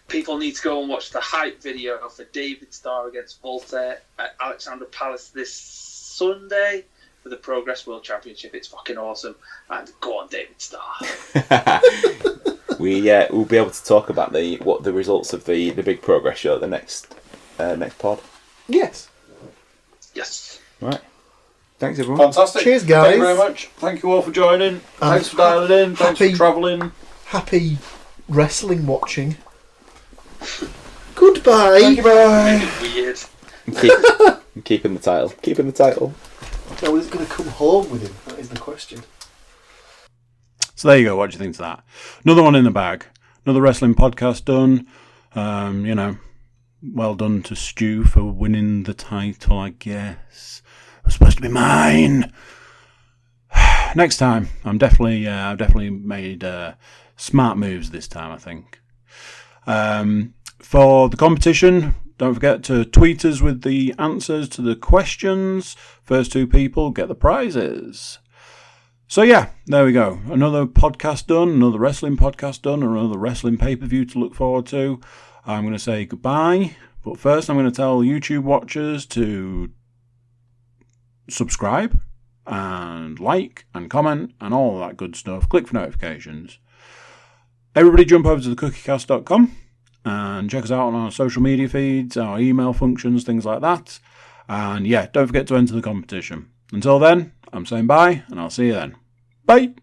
People need to go and watch the hype video for David Starr against Voltaire at Alexandra Palace this Sunday for the Progress World Championship. It's fucking awesome. And go on, David Starr.
We'll be able to talk about the results of the big Progress show at the next pod.
Yes.
Yes.
Right. Thanks, everyone.
Fantastic.
Cheers, guys.
Thank you very much. Thank you all for joining. Thanks for dialing in. Thanks for travelling.
Happy wrestling watching. Goodbye.
Thank you, bye.
Weird.
Keeping the title. Keeping the title.
So is it going to come home with him? That is the question.
So there you go. What do you think of that? Another one in the bag. Another wrestling podcast done. Well done to Stu for winning the title, I guess. It was supposed to be mine. Next time, I've definitely made smart moves this time, I think. For the competition, don't forget to tweet us with the answers to the questions. First 2 people get the prizes. So yeah, there we go. Another podcast done, another wrestling podcast done, another wrestling pay-per-view to look forward to. I'm going to say goodbye, but first I'm going to tell YouTube watchers to subscribe and like and comment and all that good stuff. Click for notifications. Everybody jump over to thecookiecast.com and check us out on our social media feeds, our email functions, things like that. And yeah, don't forget to enter the competition. Until then, I'm saying bye, and I'll see you then. Bye!